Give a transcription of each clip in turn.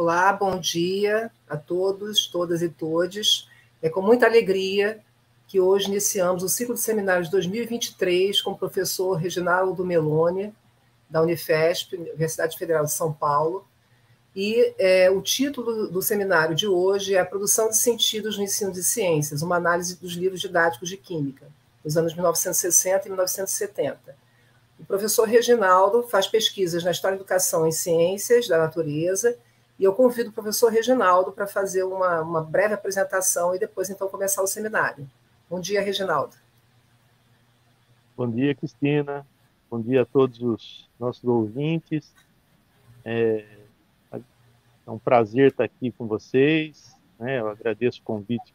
Olá, bom dia a todos, todas e todes. É com muita alegria que hoje iniciamos o ciclo de seminários 2023 com o professor Reginaldo Meloni, da Unifesp, Universidade Federal de São Paulo. E o título do seminário de hoje é A Produção de Sentidos no Ensino de Ciências, uma análise dos livros didáticos de Química, dos anos 1960 e 1970. O professor Reginaldo faz pesquisas na História da Educação em Ciências da Natureza, e eu convido o professor Reginaldo para fazer uma breve apresentação e depois, então, começar o seminário. Bom dia, Reginaldo. Bom dia, Cristina. Bom dia a todos os nossos ouvintes. É um prazer estar aqui com vocês, né? Eu agradeço o convite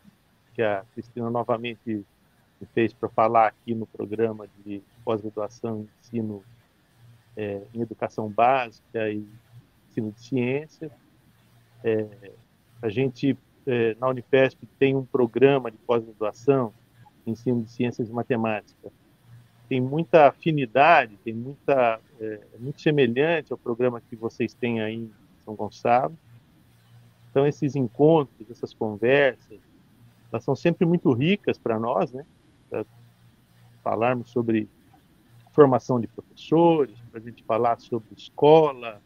que a Cristina novamente me fez para falar aqui no programa de pós-graduação em ensino em educação básica e ensino de ciência. A gente, na Unifesp, tem um programa de pós-graduação em ensino de ciências e matemática. Tem muita afinidade, muito semelhante ao programa que vocês têm aí em São Gonçalo. Então, esses encontros, essas conversas, elas são sempre muito ricas para nós, né? Para falarmos sobre formação de professores, para a gente falar sobre escola,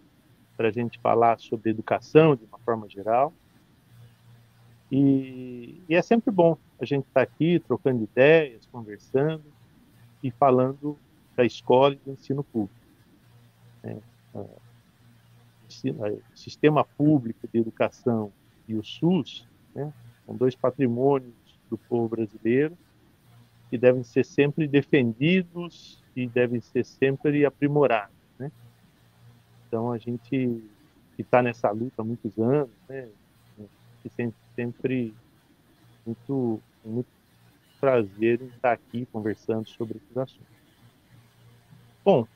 para a gente falar sobre educação de uma forma geral. E é sempre bom a gente estar aqui trocando ideias, conversando e falando da escola e do ensino público. O sistema público de educação e o SUS, né, são dois patrimônios do povo brasileiro que devem ser sempre defendidos e devem ser sempre aprimorados, né? Então, a gente que está nessa luta há muitos anos, né, se sente sempre muito prazer em estar aqui conversando sobre esses assuntos. Bom,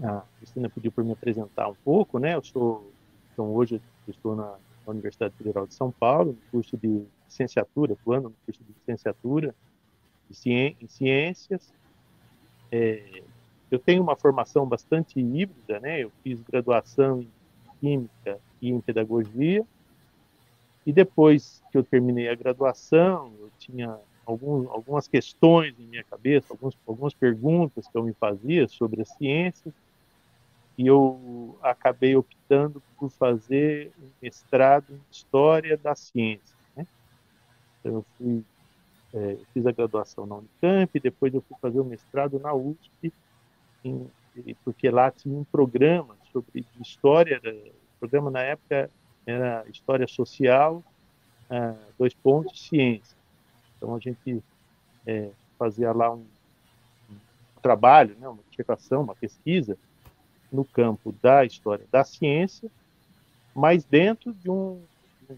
a Cristina pediu para me apresentar um pouco, né? Então hoje eu estou na Universidade Federal de São Paulo, no curso de licenciatura, atuando no curso de licenciatura em ciências. Eu tenho uma formação bastante híbrida, né? Eu fiz graduação em química e em pedagogia, e depois que eu terminei a graduação, eu tinha algumas questões em minha cabeça, algumas perguntas que eu me fazia sobre as ciências, e eu acabei optando por fazer um mestrado em História da Ciência, né? Então, eu fiz a graduação na Unicamp, e depois eu fui fazer o mestrado na USP, porque lá tinha um programa sobre história. O programa, na época, era História Social, ciência. Então, a gente fazia lá um trabalho, né, uma dissertação, uma pesquisa, no campo da história da ciência, mas dentro de um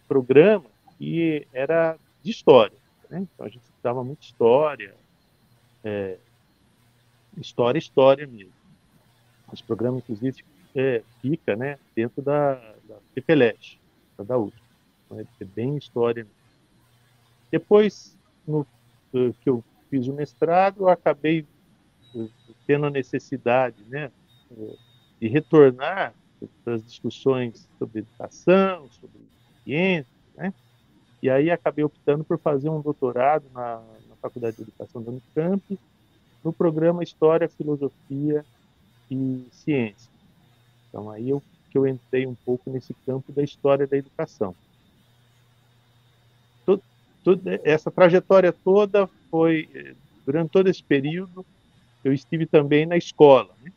programa que era de história, né? Então a gente estudava muito história mesmo. Esse programa, inclusive, fica, né, dentro da FEPELESH, da USP. Então, é bem história mesmo. Depois, que eu fiz o mestrado, eu acabei tendo a necessidade, né, de retornar para as discussões sobre educação, sobre ciência, né? E aí acabei optando por fazer um doutorado na Faculdade de Educação da Unicamp, no programa História, Filosofia e Ciência. Então aí que eu entrei um pouco nesse campo da história da educação. Essa trajetória toda durante todo esse período, eu estive também na escola, né?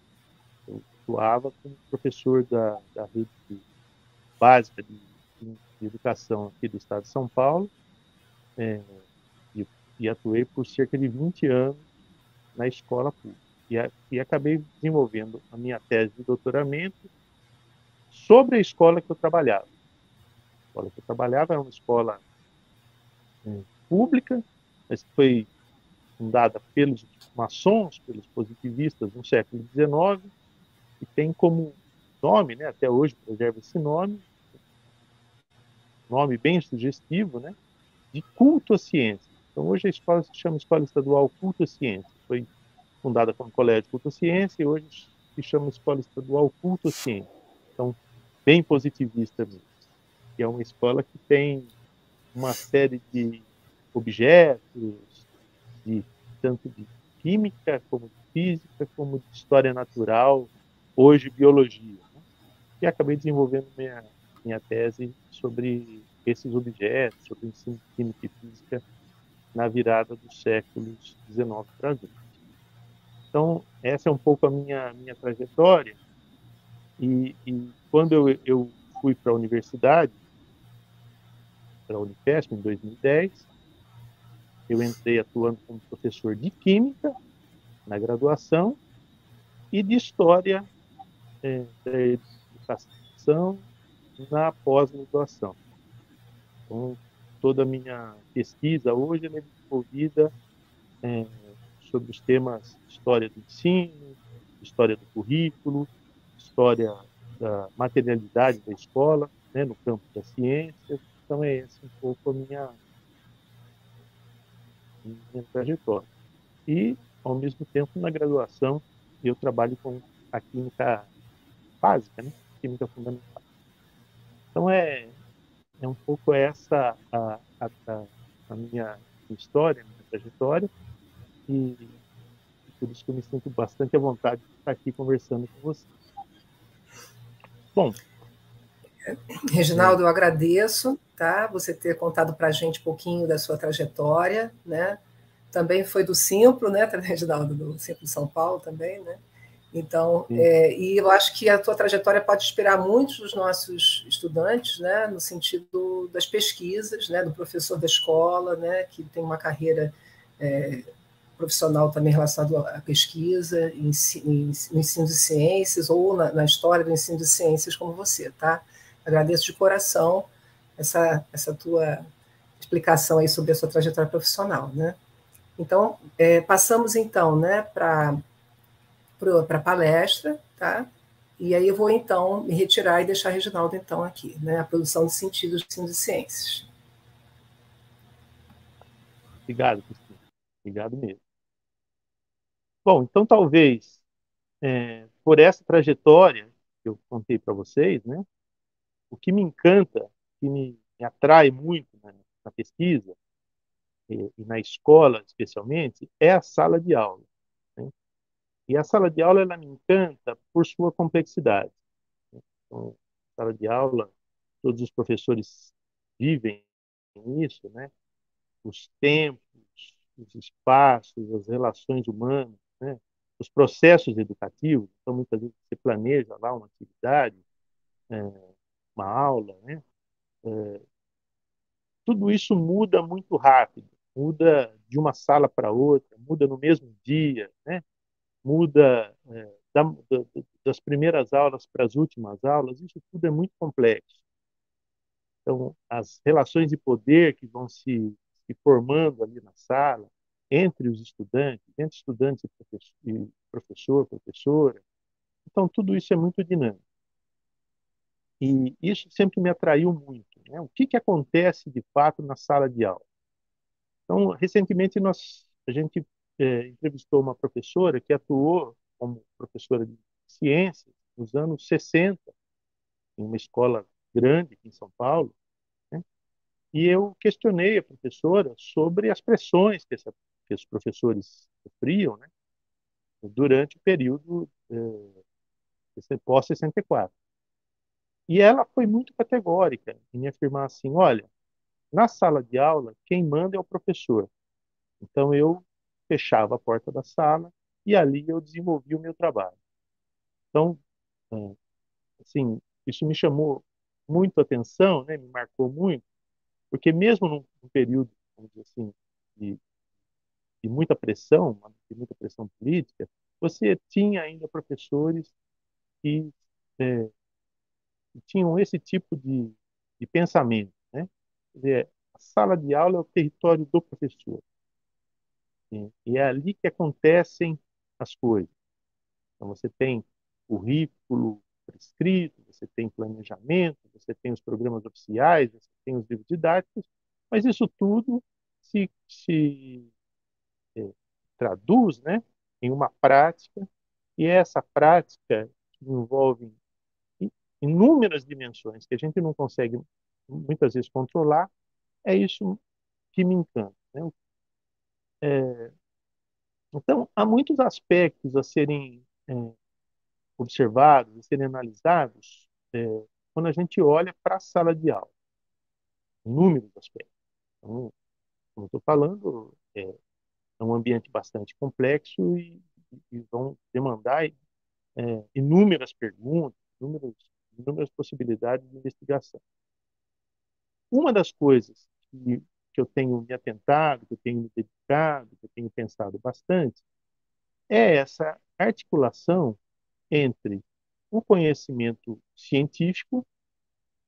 Eu atuava como professor da rede básica de educação aqui do estado de São Paulo, e atuei por cerca de 20 anos na escola pública. E acabei desenvolvendo a minha tese de doutoramento sobre a escola que eu trabalhava. A escola que eu trabalhava era uma escola pública, mas que foi fundada pelos maçons, pelos positivistas no século XIX, e tem como nome, né, até hoje preserva esse nome bem sugestivo, né, de culto à ciência. Então, hoje a escola se chama Escola Estadual Culto à Ciência. Foi fundada como Colégio Culto à Ciência e hoje se chama Escola Estadual Culto à Ciência. Então, bem positivista mesmo. que é uma escola que tem uma série de objetos, de, tanto de química, como de física, como de história natural, hoje biologia, né? E acabei desenvolvendo minha tese sobre esses objetos, sobre o ensino de química e física na virada dos séculos XIX para XX. Então, essa é um pouco a minha trajetória. E quando eu fui para a universidade, para a Unifesp, em 2010, eu entrei atuando como professor de Química na graduação e de História da Educação na pós-graduação. Então, toda a minha pesquisa hoje é desenvolvida é, sobre os temas História do ensino, História do currículo, História da materialidade da escola, né, no campo das ciências. Então, é essa um pouco a minha trajetória. E, ao mesmo tempo, na graduação, eu trabalho com a química básica, né? Química fundamental. Então, é um pouco essa a minha história, a minha trajetória, e por isso que eu me sinto bastante à vontade de estar aqui conversando com você. Bom, Reginaldo, eu agradeço, tá? Você ter contado para a gente um pouquinho da sua trajetória, né? Também foi do Simpro, né, Reginaldo, do Simpro de São Paulo também, né? Então, e eu acho que a tua trajetória pode inspirar muitos dos nossos estudantes, né, no sentido das pesquisas, né, do professor da escola, né, que tem uma carreira profissional também relacionada à pesquisa, no ensino de ciências ou na história do ensino de ciências como você, tá? Agradeço de coração essa tua explicação aí sobre a sua trajetória profissional, né? Então, passamos então, né, para a palestra, tá? E aí eu vou então me retirar e deixar a Reginaldo então aqui, né, a produção de sentidos do ensino de ciências. obrigado, Cristina. Obrigado mesmo. Bom, então talvez por essa trajetória que eu contei para vocês, né, o que me encanta, que me atrai muito na pesquisa e na escola, especialmente, é a sala de aula, né? E a sala de aula ela me encanta por sua complexidade, né? Então, sala de aula, todos os professores vivem isso, né? Os tempos, os espaços, as relações humanas, né? Os processos educativos. Então, muitas vezes você planeja lá uma atividade, é, uma aula, né? Tudo isso muda muito rápido, muda de uma sala para outra, muda no mesmo dia, né? Muda das primeiras aulas para as últimas aulas, isso tudo é muito complexo. Então, as relações de poder que vão se formando ali na sala, entre estudantes e professor, professora, então tudo isso é muito dinâmico. E isso sempre me atraiu muito, né? O que acontece de fato na sala de aula? Então, recentemente a gente entrevistou uma professora que atuou como professora de ciências nos anos 60, em uma escola grande aqui em São Paulo, né? E eu questionei a professora sobre as pressões que os professores sofriam, né, durante o período pós-64. E ela foi muito categórica em afirmar assim, olha, na sala de aula, quem manda é o professor. Então, eu fechava a porta da sala e ali eu desenvolvia o meu trabalho. Então, é, assim, isso me chamou muito a atenção, né, me marcou muito, porque mesmo num período, vamos dizer assim, de, de muita pressão política, você tinha ainda professores que, é, que tinham esse tipo de pensamento, né? Quer dizer, a sala de aula é o território do professor, né? E é ali que acontecem as coisas. Então, você tem currículo prescrito, você tem planejamento, você tem os programas oficiais, você tem os livros didáticos, mas isso tudo se traduz, né, em uma prática, e essa prática envolve inúmeras dimensões que a gente não consegue muitas vezes controlar, é isso que me encanta, né? Então, há muitos aspectos a serem observados, a serem analisados, quando a gente olha para a sala de aula, inúmeros aspectos. Então, como eu estou falando, é um ambiente bastante complexo e vão demandar inúmeras perguntas, inúmeras possibilidades de investigação. Uma das coisas que eu tenho me atentado, que eu tenho me dedicado, que eu tenho pensado bastante, é essa articulação entre o conhecimento científico.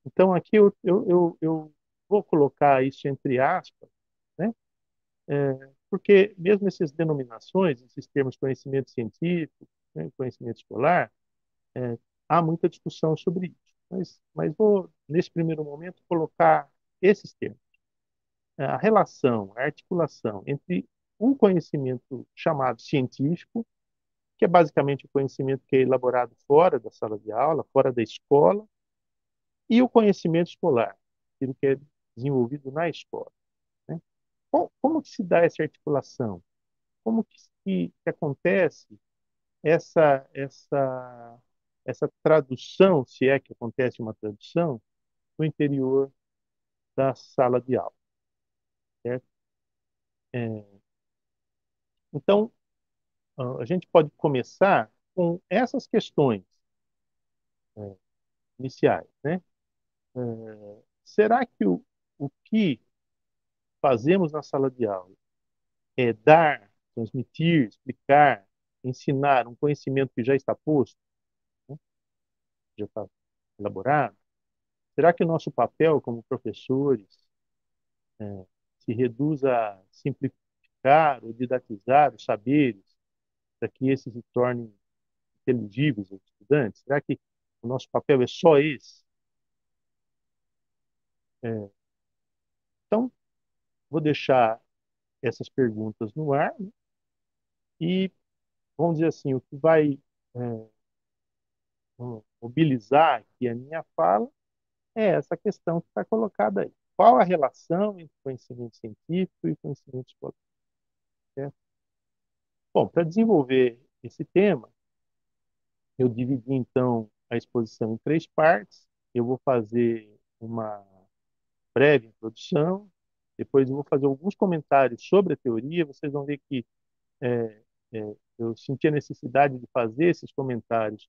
Então, aqui eu vou colocar isso entre aspas, né? Porque mesmo essas denominações, esses termos conhecimento científico, né, conhecimento escolar, é, há muita discussão sobre isso. Mas vou, nesse primeiro momento, colocar esses termos. A relação, a articulação entre um conhecimento chamado científico, que é basicamente o conhecimento que é elaborado fora da sala de aula, fora da escola, e o conhecimento escolar, aquilo que é desenvolvido na escola, né? Como que se dá essa articulação? Como que acontece essa tradução, se é que acontece uma tradução, no interior da sala de aula, certo? É, então, a gente pode começar com essas questões iniciais, né? Será que o que fazemos na sala de aula é dar, transmitir, explicar, ensinar um conhecimento que já está posto, né? Já está elaborado? Será que o nosso papel como professores se reduz a simplificar ou didatizar os saberes para que esses se tornem inteligíveis aos estudantes? Será que o nosso papel é só esse? É, então, vou deixar essas perguntas no ar, né? E, vamos dizer assim, o que vai mobilizar aqui a minha fala é essa questão que está colocada aí. Qual a relação entre conhecimento científico e conhecimento escolar? Certo? Bom, para desenvolver esse tema, eu dividi então a exposição em três partes. Eu vou fazer uma breve introdução, depois eu vou fazer alguns comentários sobre a teoria. Vocês vão ver que é, eu senti a necessidade de fazer esses comentários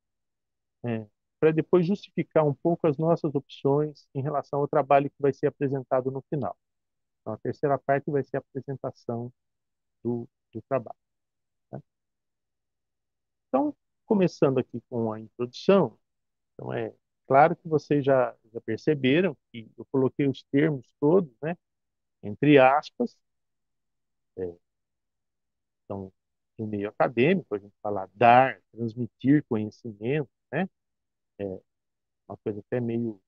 para depois justificar um pouco as nossas opções em relação ao trabalho que vai ser apresentado no final. Então, a terceira parte vai ser a apresentação do trabalho. Tá? Então, começando aqui com a introdução, então é claro que vocês já perceberam que eu coloquei os termos todos, né, entre aspas. Então, no meio acadêmico, a gente fala dar, transmitir conhecimento, né, uma coisa até meio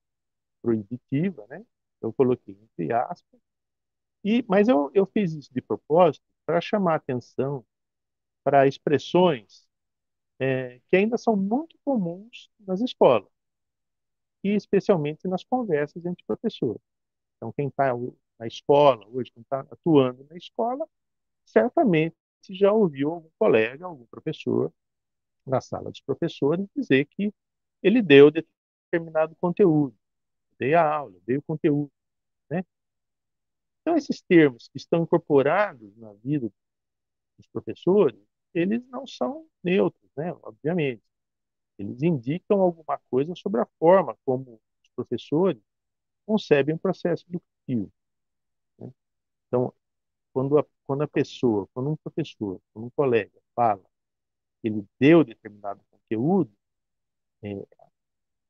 proibitiva, né? Eu coloquei entre aspas. Mas eu fiz isso de propósito para chamar atenção para expressões que ainda são muito comuns nas escolas, e especialmente nas conversas entre professores. Então, quem está na escola hoje, quem está atuando na escola, certamente já ouviu algum colega, algum professor, na sala dos professores, dizer que ele deu determinado conteúdo, dei a aula, dei o conteúdo, né? Então, esses termos que estão incorporados na vida dos professores, eles não são neutros, né? Obviamente. Eles indicam alguma coisa sobre a forma como os professores concebem o processo educativo, né? Então, quando a pessoa, quando um professor, quando um colega fala que ele deu determinado conteúdo, é,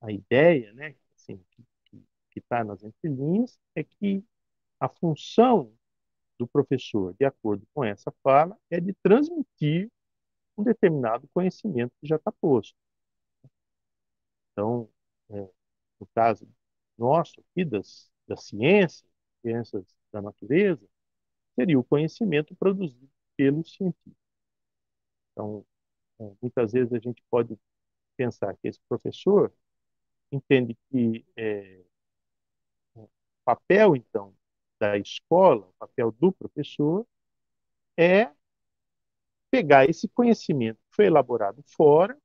a ideia, né, assim, que está nas entrelinhas, é que a função do professor, de acordo com essa fala, é de transmitir um determinado conhecimento que já está posto. Então, é, no caso nosso aqui das ciências, ciências da natureza, seria o conhecimento produzido pelos cientistas. Então, muitas vezes a gente pode pensar que esse professor entende que papel, então, da escola, o papel do professor, é pegar esse conhecimento que foi elaborado fora,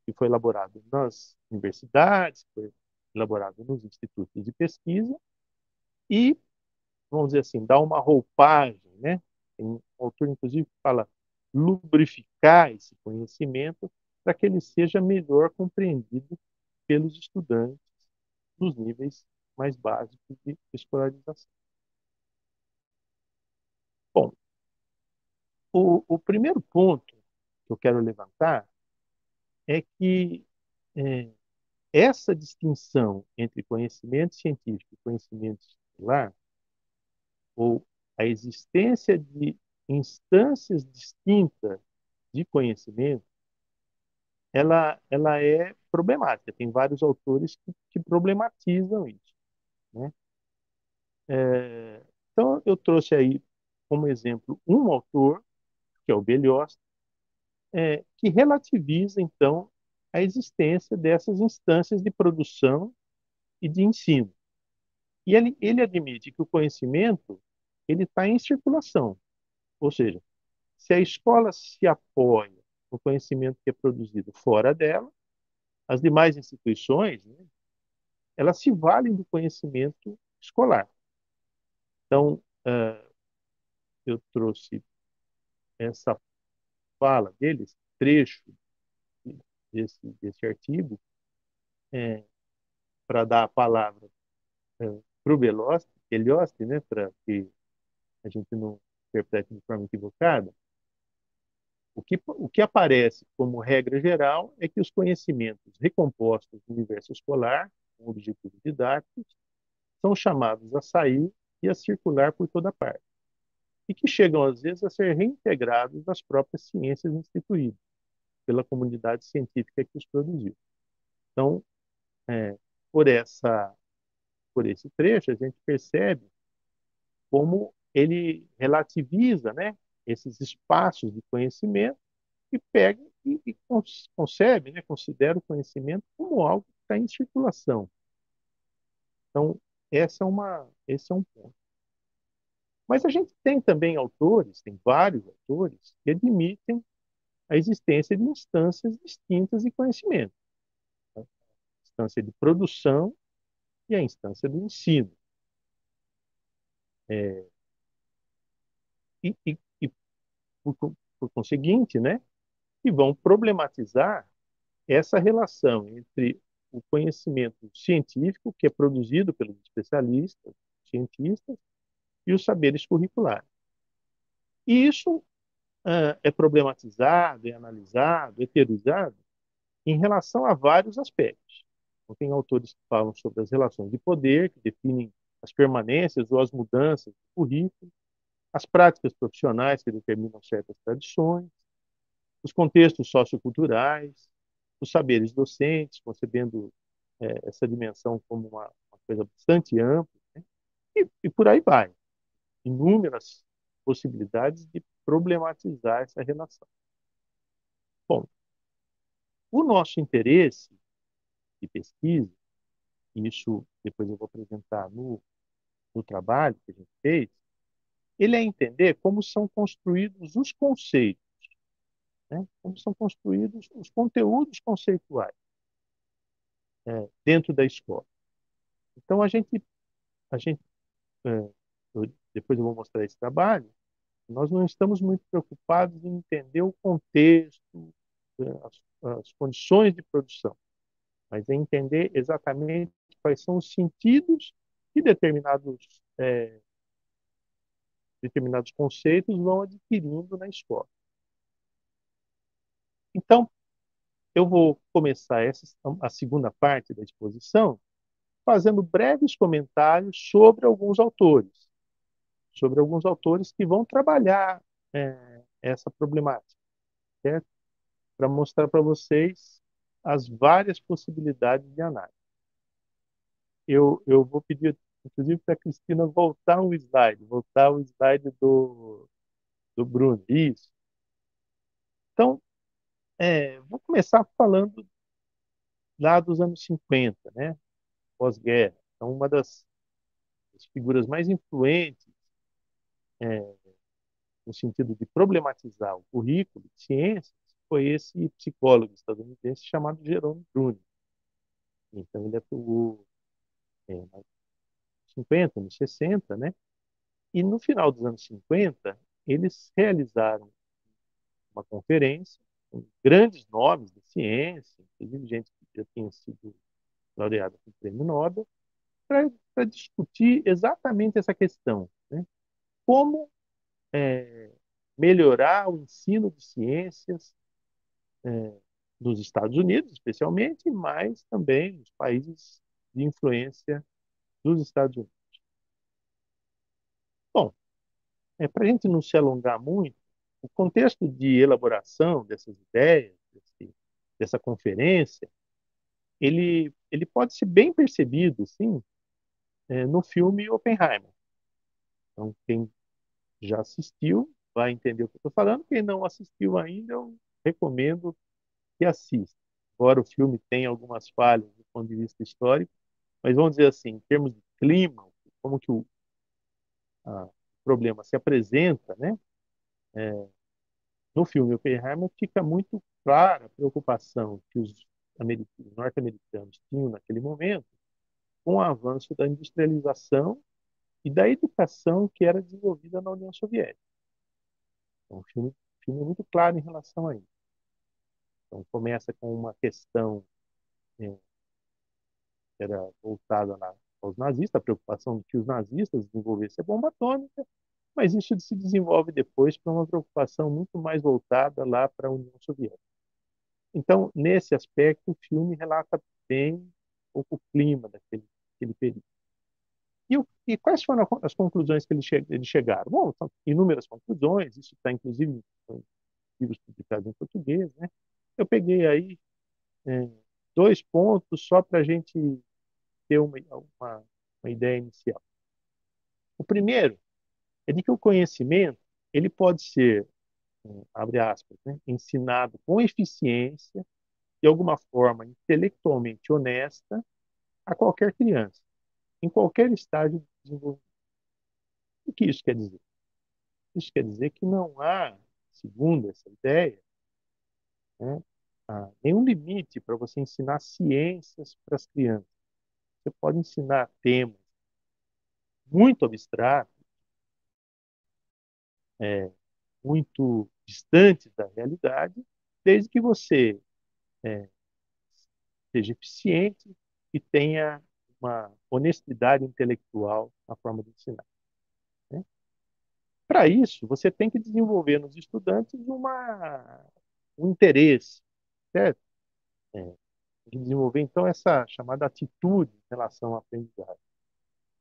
que foi elaborado nas universidades, que foi elaborado nos institutos de pesquisa, e, vamos dizer assim, dar uma roupagem, né? Tem um autor, inclusive, que fala lubrificar esse conhecimento para que ele seja melhor compreendido pelos estudantes nos níveis mais básicos de escolarização. Bom, o primeiro ponto que eu quero levantar é que é, essa distinção entre conhecimento científico e conhecimento escolar, ou a existência de instâncias distintas de conhecimento, ela é problemática. Tem vários autores que problematizam isso, né? Então, eu trouxe aí como exemplo um autor, que é o Beliost, que relativiza, então, a existência dessas instâncias de produção e de ensino. E ele admite que o conhecimento ele está em circulação, ou seja, se a escola se apoia no conhecimento que é produzido fora dela, as demais instituições, né, elas se valem do conhecimento escolar. Então, eu trouxe essa fala deles, trecho desse artigo, para dar a palavra para o Beliosti, né, para que a gente não interprete de forma equivocada. O que aparece como regra geral é que os conhecimentos recompostos no universo escolar, com objetivos didáticos, são chamados a sair e a circular por toda parte, e que chegam, às vezes, a ser reintegrados nas próprias ciências instituídas pela comunidade científica que os produziu. Então, é, por por esse trecho, a gente percebe como ele relativiza, né, esses espaços de conhecimento e pega e concebe, né, considera o conhecimento como algo que está em circulação. Então, esse é um ponto. Mas a gente tem também autores, tem vários autores, que admitem a existência de instâncias distintas de conhecimento. Tá? A instância de produção e a instância do ensino. É, e por conseguinte, né, que vão problematizar essa relação entre o conhecimento científico, que é produzido pelos especialistas, cientistas, e os saberes curriculares. E isso é problematizado, é analisado, é teorizado em relação a vários aspectos. Então, tem autores que falam sobre as relações de poder, que definem as permanências ou as mudanças do currículo, as práticas profissionais que determinam certas tradições, os contextos socioculturais, os saberes docentes, concebendo essa dimensão como uma coisa bastante ampla, né? E por aí vai. Inúmeras possibilidades de problematizar essa relação. Bom, o nosso interesse de pesquisa, e isso depois eu vou apresentar no trabalho que a gente fez, ele é entender como são construídos os conceitos, né? Como são construídos os conteúdos conceituais dentro da escola. Então, a gente depois eu vou mostrar esse trabalho, nós não estamos muito preocupados em entender o contexto, as condições de produção, mas em entender exatamente quais são os sentidos que determinados conceitos vão adquirindo na escola. Então, eu vou começar a segunda parte da exposição fazendo breves comentários sobre alguns autores que vão trabalhar essa problemática, certo? Para mostrar para vocês as várias possibilidades de análise. Eu vou pedir, inclusive, para a Cristina voltar o slide do Bruno. Isso. Então, vou começar falando lá dos anos 50, né? Pós-guerra. Então, das figuras mais influentes no sentido de problematizar o currículo de ciências foi esse psicólogo estadunidense chamado Jerome Bruner. Então, ele atuou nos 50, nos 60, né? E no final dos anos 50, eles realizaram uma conferência com grandes nomes da ciência, inclusive gente que já tinha sido laureada com o prêmio Nobel, para discutir exatamente essa questão, né? Como melhorar o ensino de ciências nos Estados Unidos, especialmente, mas também nos países de influência dos Estados Unidos. Bom, para a gente não se alongar muito, o contexto de elaboração dessas ideias, dessa conferência, ele pode ser bem percebido, sim, no filme Oppenheimer. Então, quem já assistiu vai entender o que eu estou falando. Quem não assistiu ainda, eu recomendo que assista. Embora o filme tenha algumas falhas do ponto de vista histórico, mas vamos dizer assim, em termos de clima, como que o problema se apresenta, né? No filme Oppenheimer fica muito clara a preocupação que os norte-americanos tinham naquele momento com o avanço da industrialização e da educação que era desenvolvida na União Soviética. Então, o filme é muito claro em relação a isso. Então, começa com uma questão que era voltada lá aos nazistas, a preocupação de que os nazistas desenvolvessem a bomba atômica, mas isso se desenvolve depois para uma preocupação muito mais voltada lá para a União Soviética. Então, nesse aspecto, o filme relata bem um pouco o clima daquele período. E quais foram as conclusões que eles chegaram? Bom, são inúmeras conclusões, isso está inclusive em livros publicados em português, né? Eu peguei aí é, 2 pontos só para a gente ter uma ideia inicial. O primeiro é de que o conhecimento ele pode ser, abre aspas, né, ensinado com eficiência, de alguma forma intelectualmente honesta, a qualquer criança, em qualquer estágio de desenvolvimento. O que isso quer dizer? Isso quer dizer que não há, segundo essa ideia, né, nenhum limite para você ensinar ciências para as crianças. Você pode ensinar temas muito abstratos, é, muito distantes da realidade, desde que você é, seja eficiente e tenha uma honestidade intelectual na forma de ensinar, né? Para isso, você tem que desenvolver nos estudantes um interesse, certo? Tem que desenvolver, então, essa chamada atitude em relação à aprendizagem.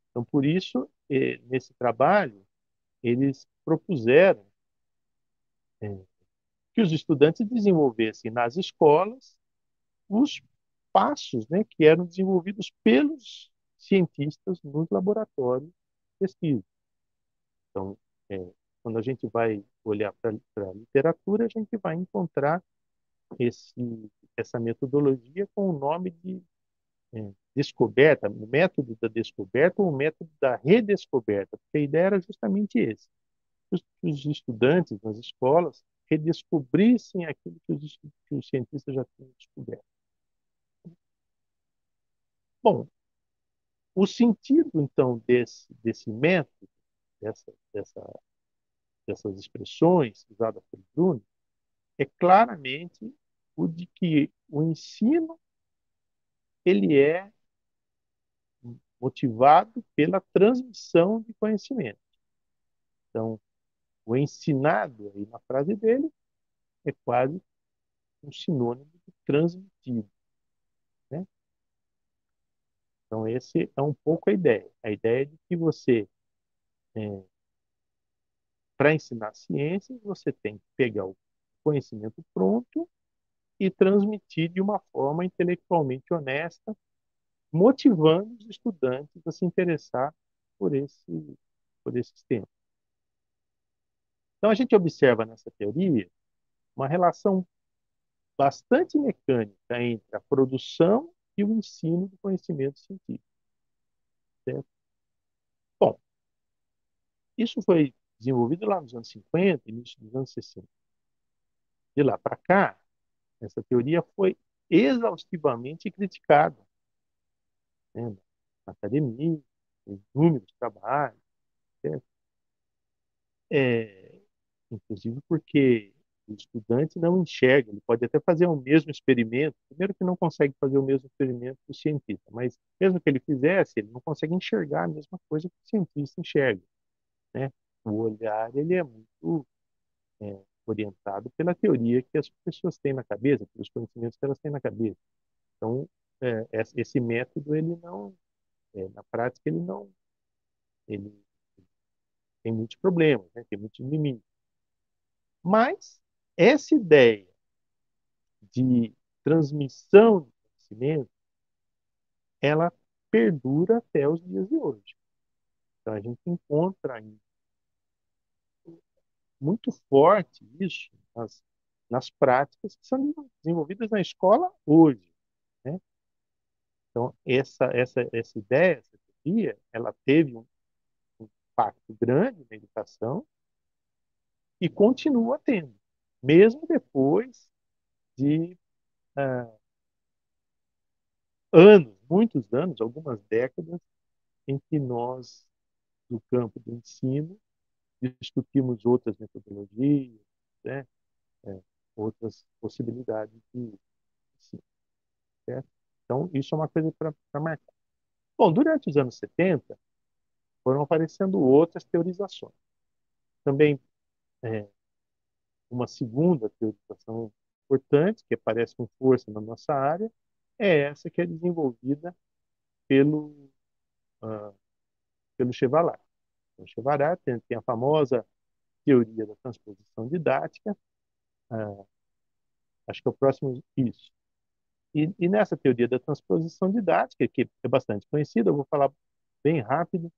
Então, por isso, nesse trabalho, eles propuseram que os estudantes desenvolvessem nas escolas os passos, né, que eram desenvolvidos pelos cientistas nos laboratórios de pesquisa. Então, é, quando a gente vai olhar para a literatura, a gente vai encontrar essa metodologia com o nome de descoberta, o método da descoberta ou o método da redescoberta, porque a ideia era justamente esse. Os estudantes nas escolas redescobrissem aquilo que os cientistas já tinham descoberto. Bom, o sentido, então, desse método, dessa, dessa, dessas expressões usadas por Bruno, é claramente o de que o ensino ele é motivado pela transmissão de conhecimento. Então, o ensinado, aí na frase dele, é quase um sinônimo de transmitido, né? Então, esse é um pouco a ideia. A ideia de que você, para ensinar ciências, você tem que pegar o conhecimento pronto e transmitir de uma forma intelectualmente honesta, motivando os estudantes a se interessar por esses temas. Então, a gente observa nessa teoria uma relação bastante mecânica entre a produção e o ensino do conhecimento científico, certo? Bom, isso foi desenvolvido lá nos anos 50, início dos anos 60. De lá para cá, essa teoria foi exaustivamente criticada, né, na academia, em inúmeros trabalhos, certo? É, inclusive porque o estudante não enxerga, ele pode até fazer o mesmo experimento, primeiro que não consegue fazer o mesmo experimento que o cientista, mas mesmo que ele fizesse, ele não consegue enxergar a mesma coisa que o cientista enxerga, né? O olhar, ele é muito orientado pela teoria que as pessoas têm na cabeça, pelos conhecimentos que elas têm na cabeça. Então, esse método, ele não, na prática, ele tem muitos problemas, né? Tem muitos limites. Mas essa ideia de transmissão de conhecimento, ela perdura até os dias de hoje. Então, a gente encontra ainda muito forte isso nas práticas que são desenvolvidas na escola hoje, né? Então, essa ideia, essa teoria, ela teve um impacto grande na educação e continua tendo, mesmo depois de ah, anos, muitos anos, algumas décadas, em que nós, do campo do ensino, discutimos outras metodologias, né? É, outras possibilidades de ensino, certo? Então, isso é uma coisa para marcar. Bom, durante os anos 70, foram aparecendo outras teorizações. Também, é, uma segunda teorização importante, que aparece com força na nossa área, é essa que é desenvolvida pelo, uh, pelo Chevalat. O Chevalat tem a famosa teoria da transposição didática, uh, acho que é o próximo isso. E nessa teoria da transposição didática, que é bastante conhecida, eu vou falar bem rápido,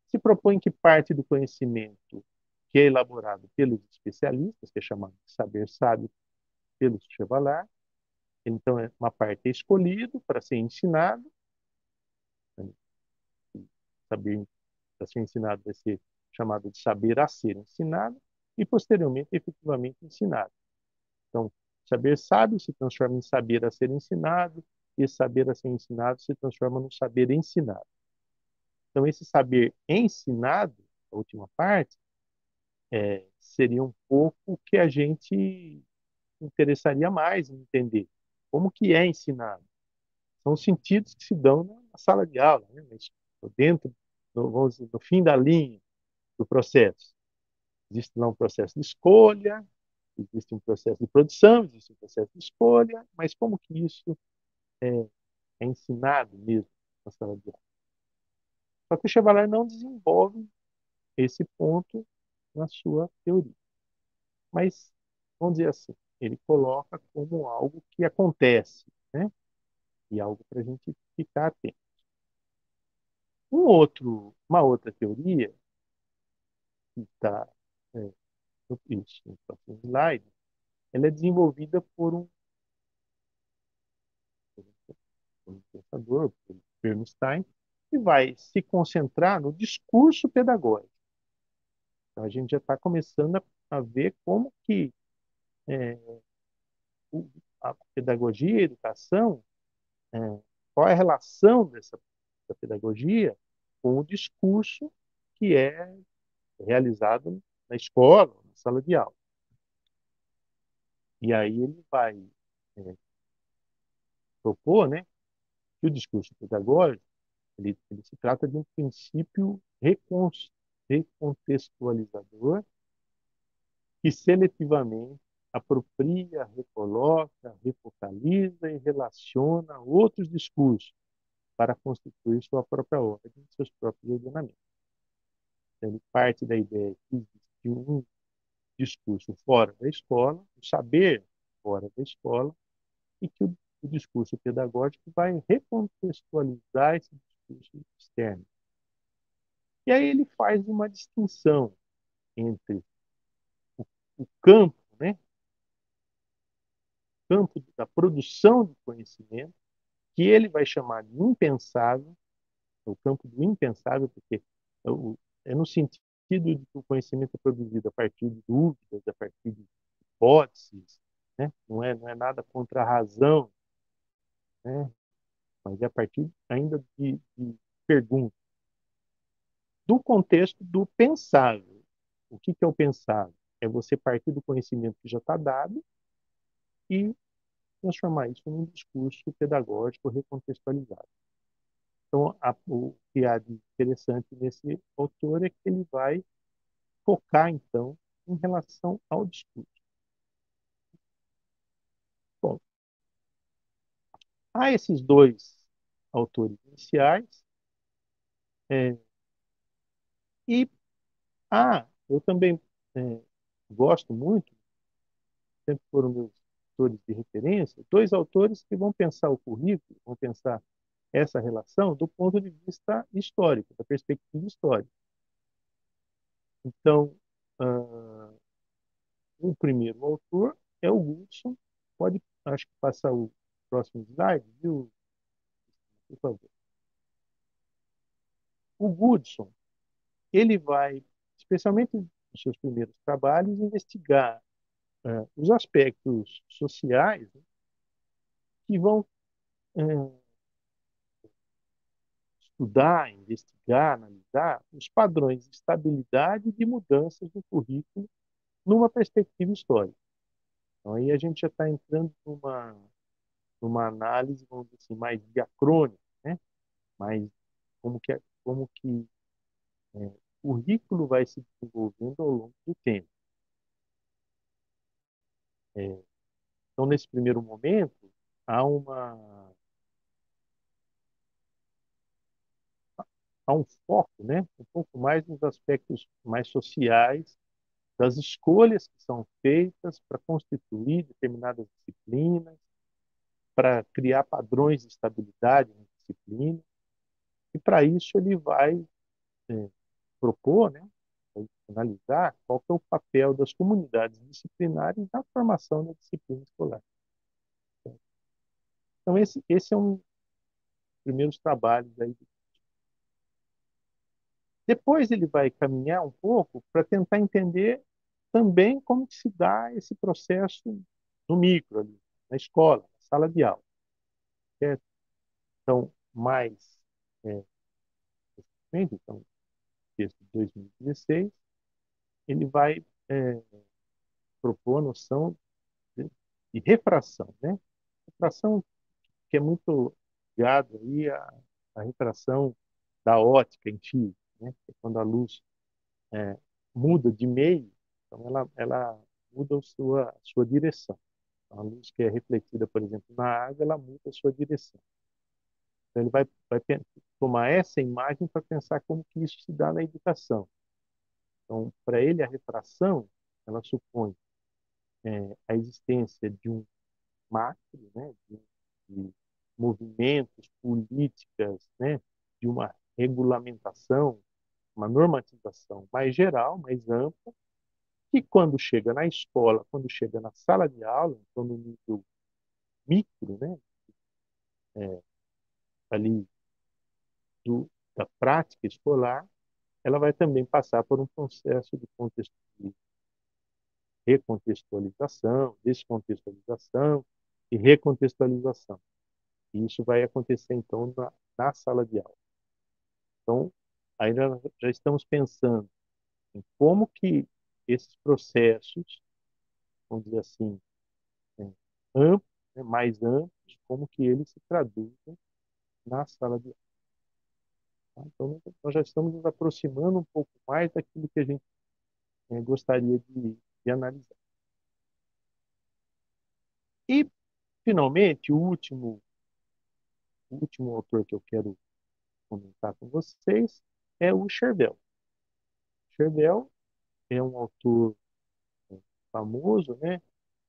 se propõe que parte do conhecimento que é elaborado pelos especialistas, que é chamado de saber sábio pelos Chevalat, então uma parte é escolhido para ser ensinado, né? Saber para ser ensinado vai ser chamado de saber a ser ensinado e posteriormente efetivamente ensinado. Então, saber sábio se transforma em saber a ser ensinado e saber a ser ensinado se transforma no saber ensinado. Então, esse saber ensinado, a última parte, seria um pouco o que a gente interessaria mais em entender. Como que é ensinado? São os sentidos que se dão na sala de aula, né? Dentro, vamos dizer, no fim da linha do processo. Existe lá um processo de escolha, existe um processo de produção, existe um processo de escolha, mas como que isso é ensinado mesmo na sala de aula? Só que o Chevalier não desenvolve esse ponto na sua teoria. Mas, vamos dizer assim, ele coloca como algo que acontece, né? E algo para a gente ficar atento. Uma outra teoria, que está no próximo slide, ela é desenvolvida por um pensador, por Bernstein, que vai se concentrar no discurso pedagógico. Então, a gente já está começando a ver como que é, a pedagogia e a educação, é, qual é a relação da pedagogia com o discurso que é realizado na escola, na sala de aula. E aí ele vai é, propor, né, que o discurso pedagógico ele se trata de um princípio recontextualizador que seletivamente apropria, recoloca, refocaliza e relaciona outros discursos para constituir sua própria ordem, seus próprios ordenamentos. Então, ele parte da ideia que existe um discurso fora da escola, o saber fora da escola, e que o discurso pedagógico vai recontextualizar esse discurso externo. E aí ele faz uma distinção entre o campo, né, campo da produção de conhecimento, que ele vai chamar de impensável, o campo do impensável, porque É é no sentido de que o conhecimento é produzido a partir de dúvidas, a partir de hipóteses, né? Não é nada contra a razão, né? Mas é a partir ainda de perguntas. Do contexto do pensável. O que é o pensável? É você partir do conhecimento que já está dado e transformar isso num discurso pedagógico recontextualizado. Então, o que há de interessante nesse autor é que ele vai focar, então, em relação ao discurso. Bom, há esses dois autores iniciais, é, e eu também gosto muito, sempre foram meus autores de referência, dois autores que vão pensar o currículo, vão pensar essa relação do ponto de vista histórico, da perspectiva histórica. Então, uh, o primeiro autor é o Goodson. Pode, acho que passar o próximo slide, viu? Por favor. O Goodson, ele vai, especialmente nos seus primeiros trabalhos, investigar os aspectos sociais, né, que vão estudar, investigar, analisar os padrões de estabilidade e de mudanças no currículo numa perspectiva histórica. Então, aí a gente já está entrando numa análise, vamos dizer assim, mais diacrônica, né? Mais como que o currículo vai se desenvolvendo ao longo do tempo. É, então, nesse primeiro momento, há uma há um foco, né? Um pouco mais nos aspectos mais sociais das escolhas que são feitas para constituir determinadas disciplinas, para criar padrões de estabilidade na disciplina, e para isso ele vai é, propor, né, analisar qual que é o papel das comunidades disciplinares na formação da disciplina escolar. Então, esse é um dos primeiros trabalhos aí. Depois ele vai caminhar um pouco para tentar entender também como que se dá esse processo no micro, ali, na escola, na sala de aula. Certo? Então, mais é, então, texto de 2016, ele vai propor a noção de refração, né? Refração que é muito ligado aí à refração da ótica em si, né? Que é quando a luz é, muda de meio, então ela muda a sua direção. Então, a luz que é refletida, por exemplo, na água, ela muda a sua direção. Então, ele vai tomar essa imagem para pensar como que isso se dá na educação. Então, para ele, a refração, ela supõe a existência de um macro, né, de movimentos, políticas, né, de uma regulamentação, uma normatização mais geral, mais ampla, que quando chega na escola, quando chega na sala de aula, então no nível micro, né, ali da prática escolar, ela vai também passar por um processo de recontextualização, descontextualização e recontextualização. E isso vai acontecer, então, na sala de aula. Então, aí nós já estamos pensando em como que esses processos, vamos dizer assim, é, amplos, né, mais amplos, como que eles se traduzem na sala de aula. Tá? Então, nós já estamos nos aproximando um pouco mais daquilo que a gente gostaria de analisar. E, finalmente, o último autor que eu quero comentar com vocês é o Chervel. Chervel é um autor famoso, né,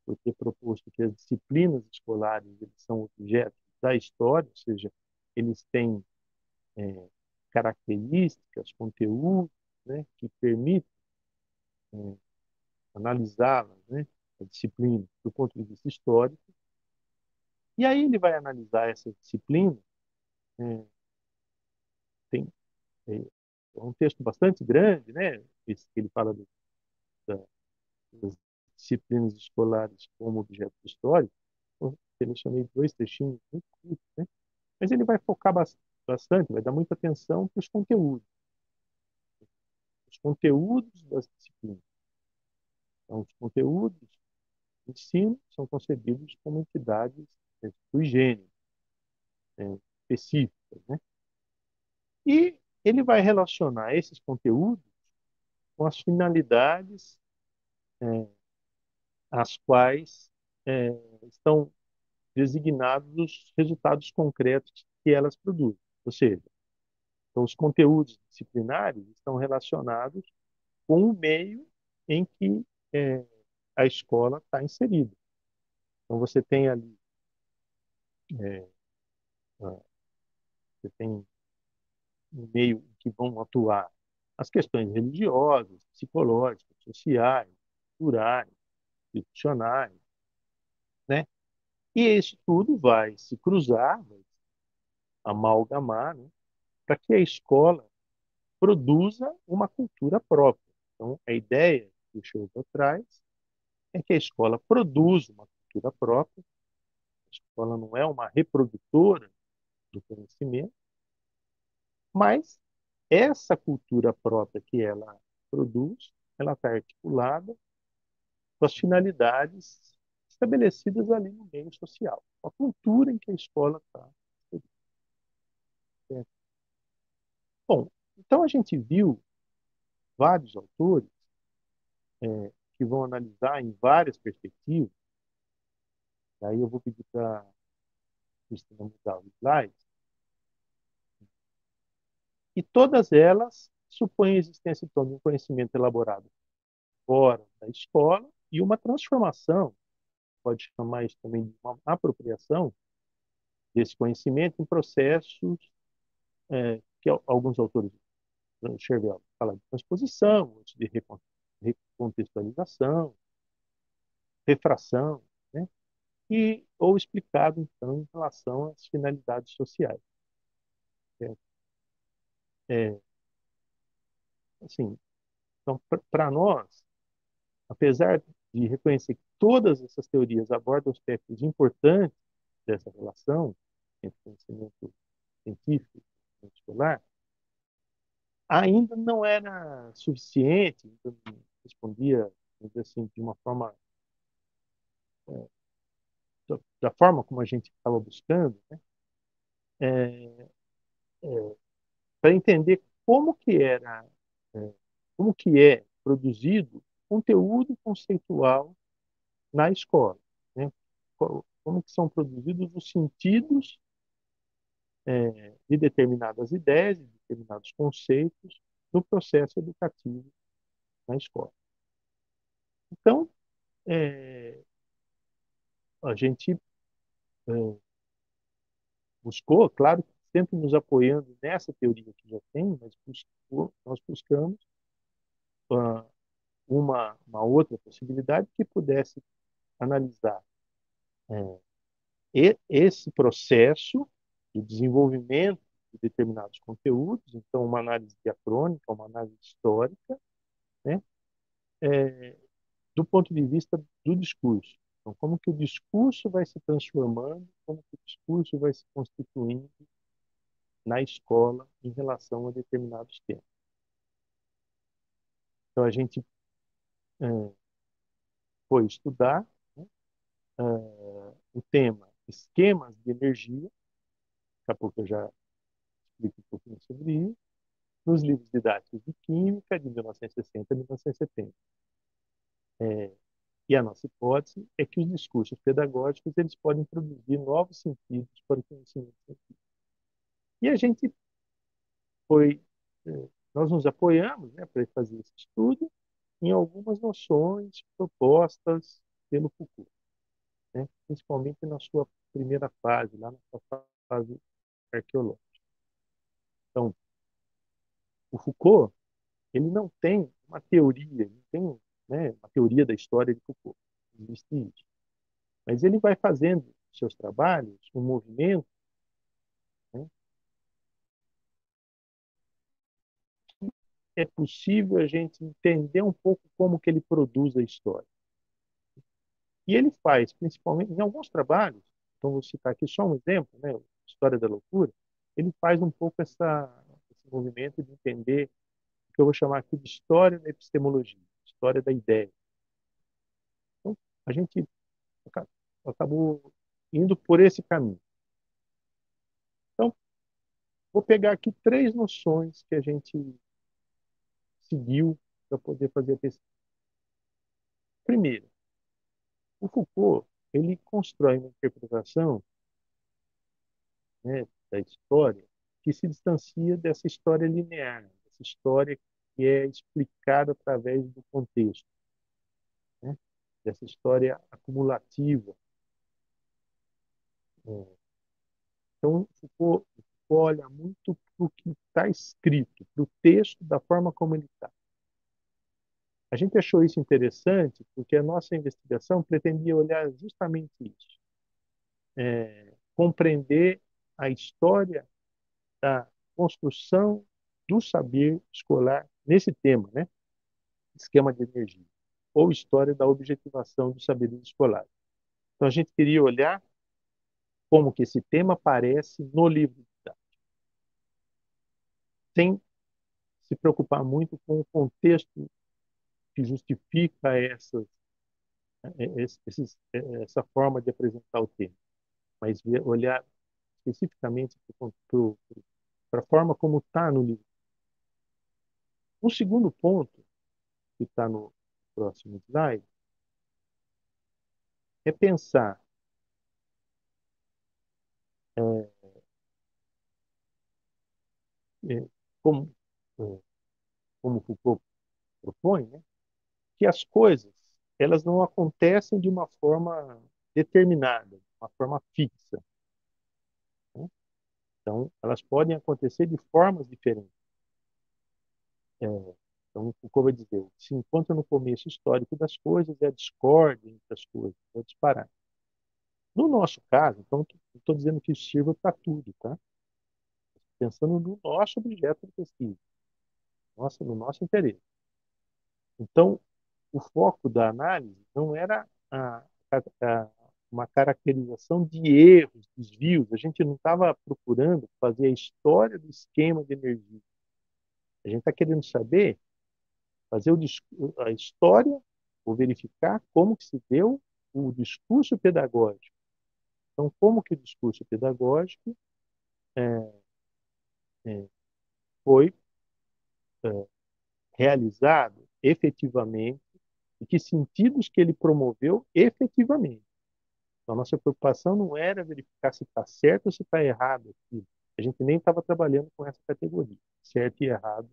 por ter proposto que as disciplinas escolares eles são objetos da história, ou seja, eles têm é, características, conteúdos, né, que permitem analisá-las, né, a disciplina, do ponto de vista histórico. E aí ele vai analisar essa disciplina, tem É um texto bastante grande, né? Esse que ele fala da- das disciplinas escolares como objeto histórico. Eu selecionei dois textinhos muito curtos, né? Mas ele vai focar bastante, vai dar muita atenção para os conteúdos das disciplinas. Então, os conteúdos do ensino são concebidos como entidades sui generis, específicas, né? E ele vai relacionar esses conteúdos com as finalidades às quais é, estão designados os resultados concretos que elas produzem. Ou seja, então, os conteúdos disciplinares estão relacionados com o meio em que é, a escola está inserida. Então, é, você tem um meio em que vão atuar as questões religiosas, psicológicas, sociais, culturais, institucionais, né? E isso tudo vai se cruzar, vai se amalgamar, né? Para que a escola produza uma cultura própria. Então, a ideia que o Schroeder traz é que a escola produza uma cultura própria, a escola não é uma reprodutora do conhecimento, mas essa cultura própria que ela produz, ela está articulada com as finalidades estabelecidas ali no meio social, a cultura em que a escola está. Bom, então a gente viu vários autores que vão analisar em várias perspectivas. Aí eu vou pedir para a Cristina mudar o slide. E todas elas supõem a existência então, de um conhecimento elaborado fora da escola e uma transformação, pode chamar isso também de uma apropriação desse conhecimento em processos que alguns autores, Chervel, fala de transposição, outros de recontextualização, refração, né? E, ou explicado, então, em relação às finalidades sociais. É, é, assim, então, para nós, apesar de reconhecer que todas essas teorias abordam aspectos importantes dessa relação entre conhecimento científico e conhecimento escolar, ainda não era suficiente, ainda não respondia, vamos dizer assim, de uma forma, da forma como a gente estava buscando, né? É, para entender é, como que é produzido conteúdo conceitual na escola, né? Como que são produzidos os sentidos de determinadas ideias, de determinados conceitos no processo educativo na escola. Então, é, a gente buscou, claro, sempre nos apoiando nessa teoria que já tem, mas nós buscamos uh, uma outra possibilidade que pudesse analisar esse processo de desenvolvimento de determinados conteúdos, então uma análise diacrônica, uma análise histórica, né, do ponto de vista do discurso. Então, como que o discurso vai se transformando, como que o discurso vai se constituindo na escola em relação a determinados temas. Então, a gente foi estudar, né, o tema esquemas de energia, daqui a pouco eu já explico um pouquinho sobre isso, nos livros didáticos de Química de 1960 a 1970. E a nossa hipótese é que os discursos pedagógicos eles podem produzir novos sentidos para o conhecimento científico. E a gente foi, nós nos apoiamos, né, para fazer esse estudo em algumas noções propostas pelo Foucault, né, principalmente na sua primeira fase, lá na sua fase arqueológica. Então, o Foucault ele não tem uma teoria, ele não tem, né, uma teoria da história de Foucault. Não existe isso. Mas ele vai fazendo seus trabalhos um movimento, né, é possível a gente entender um pouco como que ele produz a história. E ele faz, principalmente, em alguns trabalhos, então vou citar aqui só um exemplo, né, História da Loucura, ele faz um pouco esse movimento de entender o que eu vou chamar aqui de história da epistemologia, história da ideia. Então, a gente aca- acabou indo por esse caminho. Então, vou pegar aqui três noções que a gente seguiu para poder fazer a pesquisa. Primeiro, o Foucault, ele constrói uma interpretação, né, da história que se distancia dessa história linear, dessa história que é explicada através do contexto, né, dessa história acumulativa. Né. Então, Foucault olha muito para o que está escrito, para o texto, da forma como ele está. A gente achou isso interessante porque a nossa investigação pretendia olhar justamente isso, compreender a história da construção do saber escolar nesse tema, né? Esquema de energia, ou história da objetivação dos saberes escolares. Então a gente queria olhar como que esse tema aparece no livro didático, sem se preocupar muito com o contexto que justifica essa forma de apresentar o tema, mas olhar especificamente para a forma como está no livro. O segundo ponto, que está no próximo slide, é pensar é, é, como, é, como Foucault propõe, né, que as coisas elas não acontecem de uma forma determinada, de uma forma fixa. Né? Então, elas podem acontecer de formas diferentes. É, então, Foucault vai dizer, o que se encontra no começo histórico das coisas é a discórdia entre as coisas, é o disparar. No nosso caso, então, estou dizendo que isso sirva para tudo, tá? Pensando no nosso objeto de pesquisa, no nosso interesse. Então, o foco da análise não era uma caracterização de erros, desvios. A gente não estava procurando fazer a história do esquema de energia. A gente está querendo saber, fazer a história, ou verificar como que se deu o discurso pedagógico. Então, como que o discurso pedagógico é, foi realizado efetivamente e que sentidos que ele promoveu efetivamente. Então, a nossa preocupação não era verificar se está certo ou se está errado aquilo. A gente nem estava trabalhando com essa categoria, certo e errado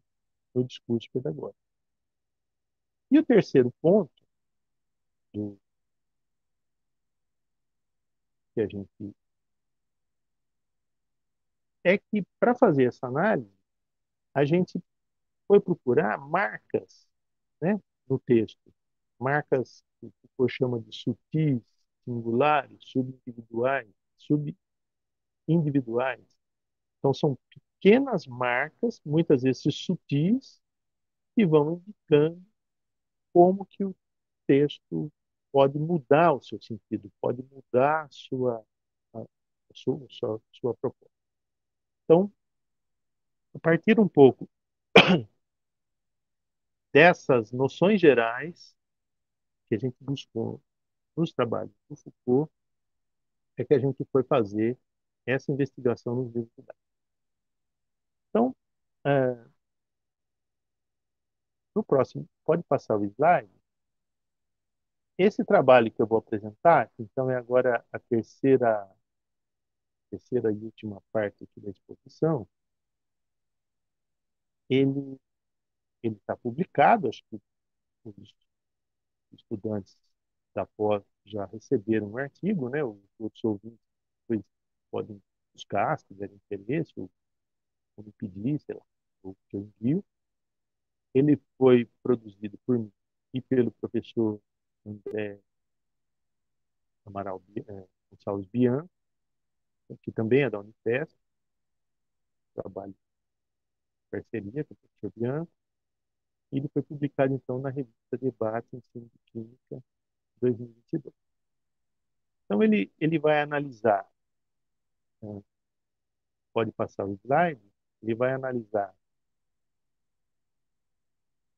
no discurso pedagógico. E o terceiro ponto do, que a gente é que, para fazer essa análise, a gente foi procurar marcas, né, no texto. Marcas que o Foucault chama de sutis, singulares, subindividuais. Então, são pequenas marcas, muitas vezes sutis, que vão indicando como que o texto pode mudar o seu sentido, pode mudar a sua proposta. Então, a partir um pouco dessas noções gerais que a gente buscou nos trabalhos do Foucault, é que a gente foi fazer essa investigação nos livros didáticos. Então, é, no próximo, pode passar o slide. Esse trabalho que eu vou apresentar, então é agora a terceira e última parte aqui da exposição, ele ele está publicado, acho que os estudantes da pós já receberam um artigo, né? Os outros ouvintes depois podem buscar, se tiverem interesse, ou me pedir, sei lá, ou que eu envio. Ele foi produzido por mim e pelo professor André Amaral Gonçalves Bianco, que também é da Unifesp, trabalho em parceria com o professor Bianco. e ele foi publicado, então, na revista Debate em Ensino de Química 2022. Então, ele vai analisar, né, pode passar o slide, ele vai analisar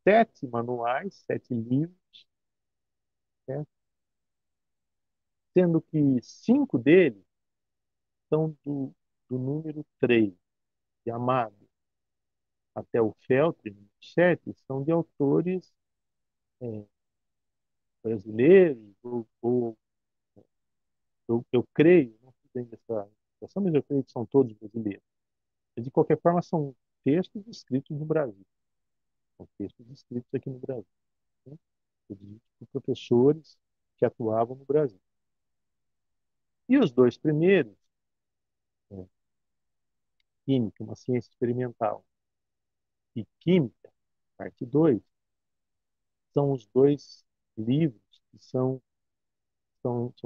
7 manuais, 7 livros, né, sendo que 5 deles são do número 3, de Amado até o Feltri, número 7, são de autores é, brasileiros, eu creio, não sei bem dessa situação, mas eu creio que são todos brasileiros. Mas, de qualquer forma, são textos escritos no Brasil. São textos escritos aqui no Brasil, né? Por professores que atuavam no Brasil. E os dois primeiros, né, Química, uma ciência experimental, e Química, parte 2, são os dois livros que são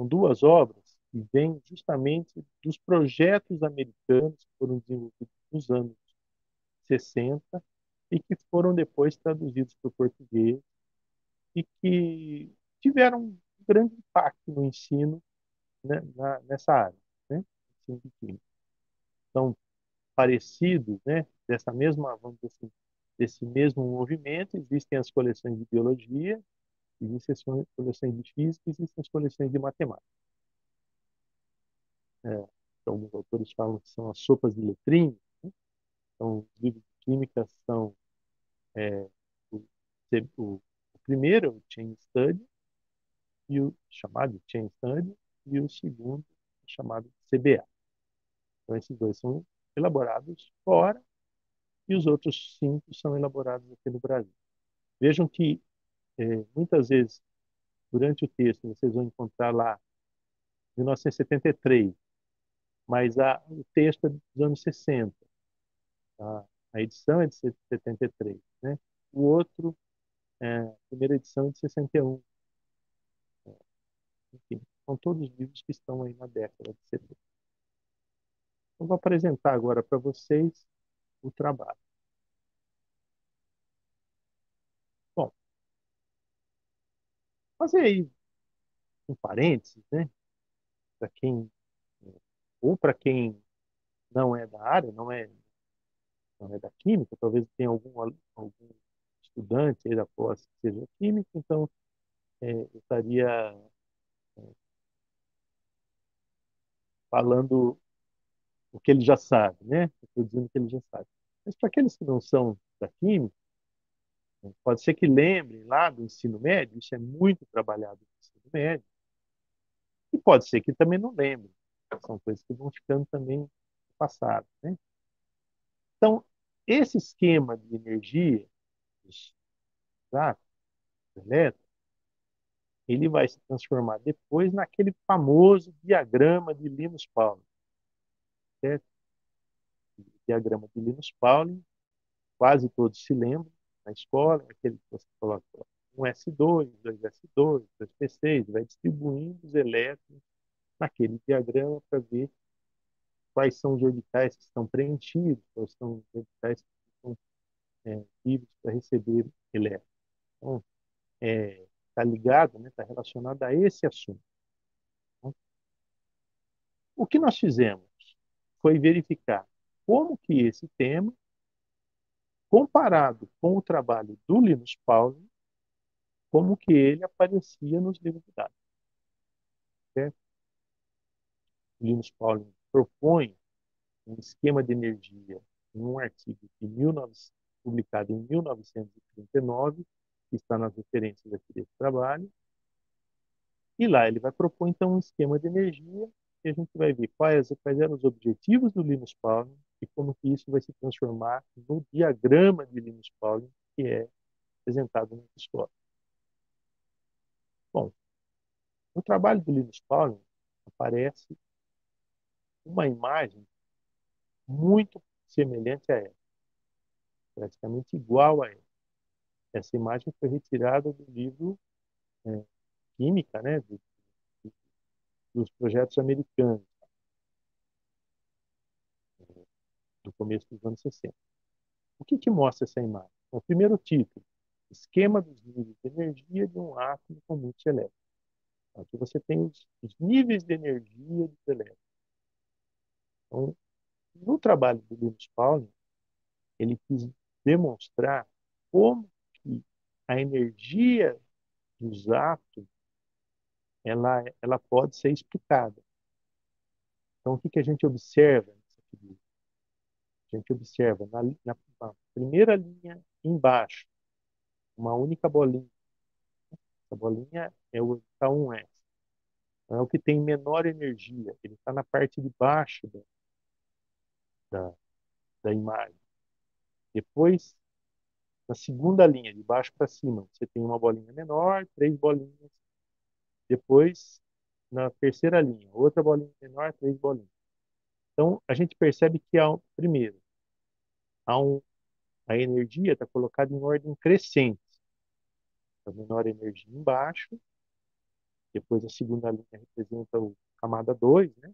duas obras que vêm justamente dos projetos americanos que foram desenvolvidos nos anos 60 e que foram depois traduzidos para o português e que tiveram um grande impacto no ensino, né, nessa área, né, ensino de química. Então, parecidos, né, dessa mesma, vamos dizer assim, desse mesmo movimento, existem as coleções de biologia, existem as coleções de física, existem as coleções de matemática. Então, alguns autores falam que são as sopas de letrinhas, né? Então, os livros de química são é, o, o primeiro, o Chain Study, e o chamado Chain Study, e o segundo, chamado CBA. Então, esses dois são elaborados fora e os outros 5 são elaborados aqui no Brasil. Vejam que, muitas vezes, durante o texto, vocês vão encontrar lá 1973, mas o texto é dos anos 60. A edição é de 73, né? O outro, a primeira edição é de 61. Enfim, são todos livros que estão aí na década de 70. Eu vou apresentar agora para vocês o trabalho. Bom, fazer aí um parênteses, né? Para quem, ou para quem não é da área, não é da química, talvez tenha algum estudante aí da pós que seja químico, então eu estaria falando o que ele já sabe, né? Estou dizendo que ele já sabe. Mas para aqueles que não são da química, pode ser que lembrem lá do ensino médio, isso é muito trabalhado no ensino médio, e pode ser que também não lembrem. São coisas que vão ficando também no passado, né? Então, esse esquema de energia dos átomos, dos elétrons, ele vai se transformar depois naquele famoso diagrama de Linus-Pauling, certo? O diagrama de Linus-Pauling, quase todos se lembram na escola, aquele que você coloca um S2, dois S2, dois P6, vai distribuindo os elétrons naquele diagrama para ver quais são os orbitais que estão preenchidos, quais são os orbitais que estão livres para receber elétrons. Então, está ligado, né, está relacionado a esse assunto. Então, o que nós fizemos foi verificar como que esse tema, comparado com o trabalho do Linus Pauling, como que ele aparecia nos livros didáticos. Certo? Linus Pauling propõe um esquema de energia em um artigo publicado em 1939, que está nas referências aqui desse trabalho, e lá ele vai propor, então, um esquema de energia e a gente vai ver quais eram os objetivos do Linus Pauling e como que isso vai se transformar no diagrama de Linus Pauling, que é apresentado na escola. Bom, no trabalho do Linus Pauling aparece uma imagem muito semelhante a ela, praticamente igual a ela. Essa imagem foi retirada do livro Química, né, dos projetos americanos, do começo dos anos 60. O que mostra essa imagem? O primeiro título, esquema dos níveis de energia de um átomo com muitos elétrons. Então, aqui você tem os níveis de energia dos elétrons. Então, no trabalho do Linus Pauling, ele quis demonstrar como que a energia dos átomos ela pode ser explicada. Então, o que que a gente observa nessa figura? A gente observa na primeira linha embaixo, uma única bolinha. Essa bolinha é o orbital 1s. É o que tem menor energia. Ele está na parte de baixo da, da imagem. Depois, na segunda linha, de baixo para cima, você tem uma bolinha menor, três bolinhas. Depois, na terceira linha, outra bolinha menor, três bolinhas. Então, a gente percebe que, primeiro, há a energia está colocada em ordem crescente. A menor energia embaixo, depois a segunda linha representa o camada 2, né?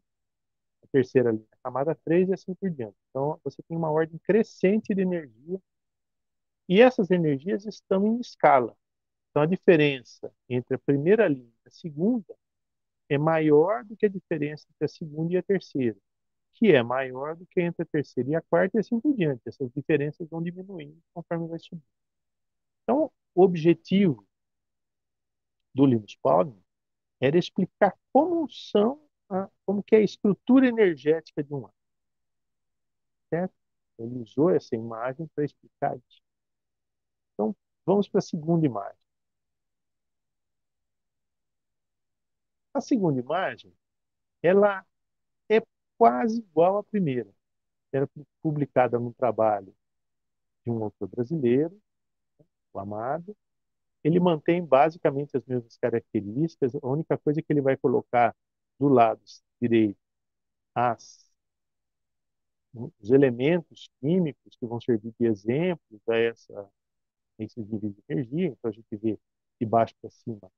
A terceira linha, a camada 3 e assim por diante. Então, você tem uma ordem crescente de energia e essas energias estão em escala. Então, a diferença entre a primeira linha e a segunda é maior do que a diferença entre a segunda e a terceira, que é maior do que entre a terceira e a quarta e assim por diante. Essas diferenças vão diminuindo conforme vai subindo. Então, o objetivo do Linus Pauling era explicar como que é a estrutura energética de um átomo, certo? Ele usou essa imagem para explicar isso. Então, vamos para a segunda imagem. A segunda imagem, ela é quase igual à primeira. Era publicada num trabalho de um autor brasileiro, o Amado. Ele mantém basicamente as mesmas características. A única coisa é que ele vai colocar do lado direito as os elementos químicos que vão servir de exemplos a esses níveis de energia. Então, a gente vê de baixo para cima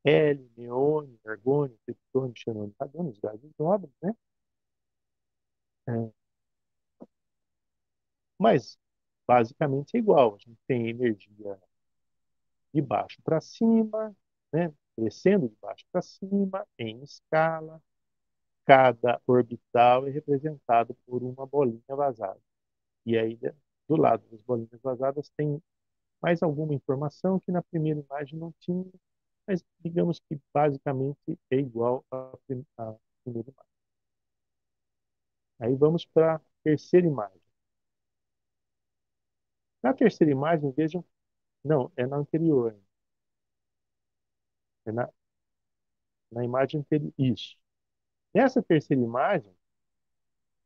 hélio, neônio, argônio, plutônio, xenônio, radônio, os gases nobres, né? É, mas, basicamente, é igual. A gente tem energia de baixo para cima, né? Crescendo de baixo para cima, em escala. Cada orbital é representado por uma bolinha vazada. E aí, do lado das bolinhas vazadas, tem mais alguma informação que na primeira imagem não tinha, mas digamos que basicamente é igual à primeira imagem. Aí vamos para a terceira imagem. Na terceira imagem, vejam, não, é na anterior, é na imagem anterior, isso. Nessa terceira imagem,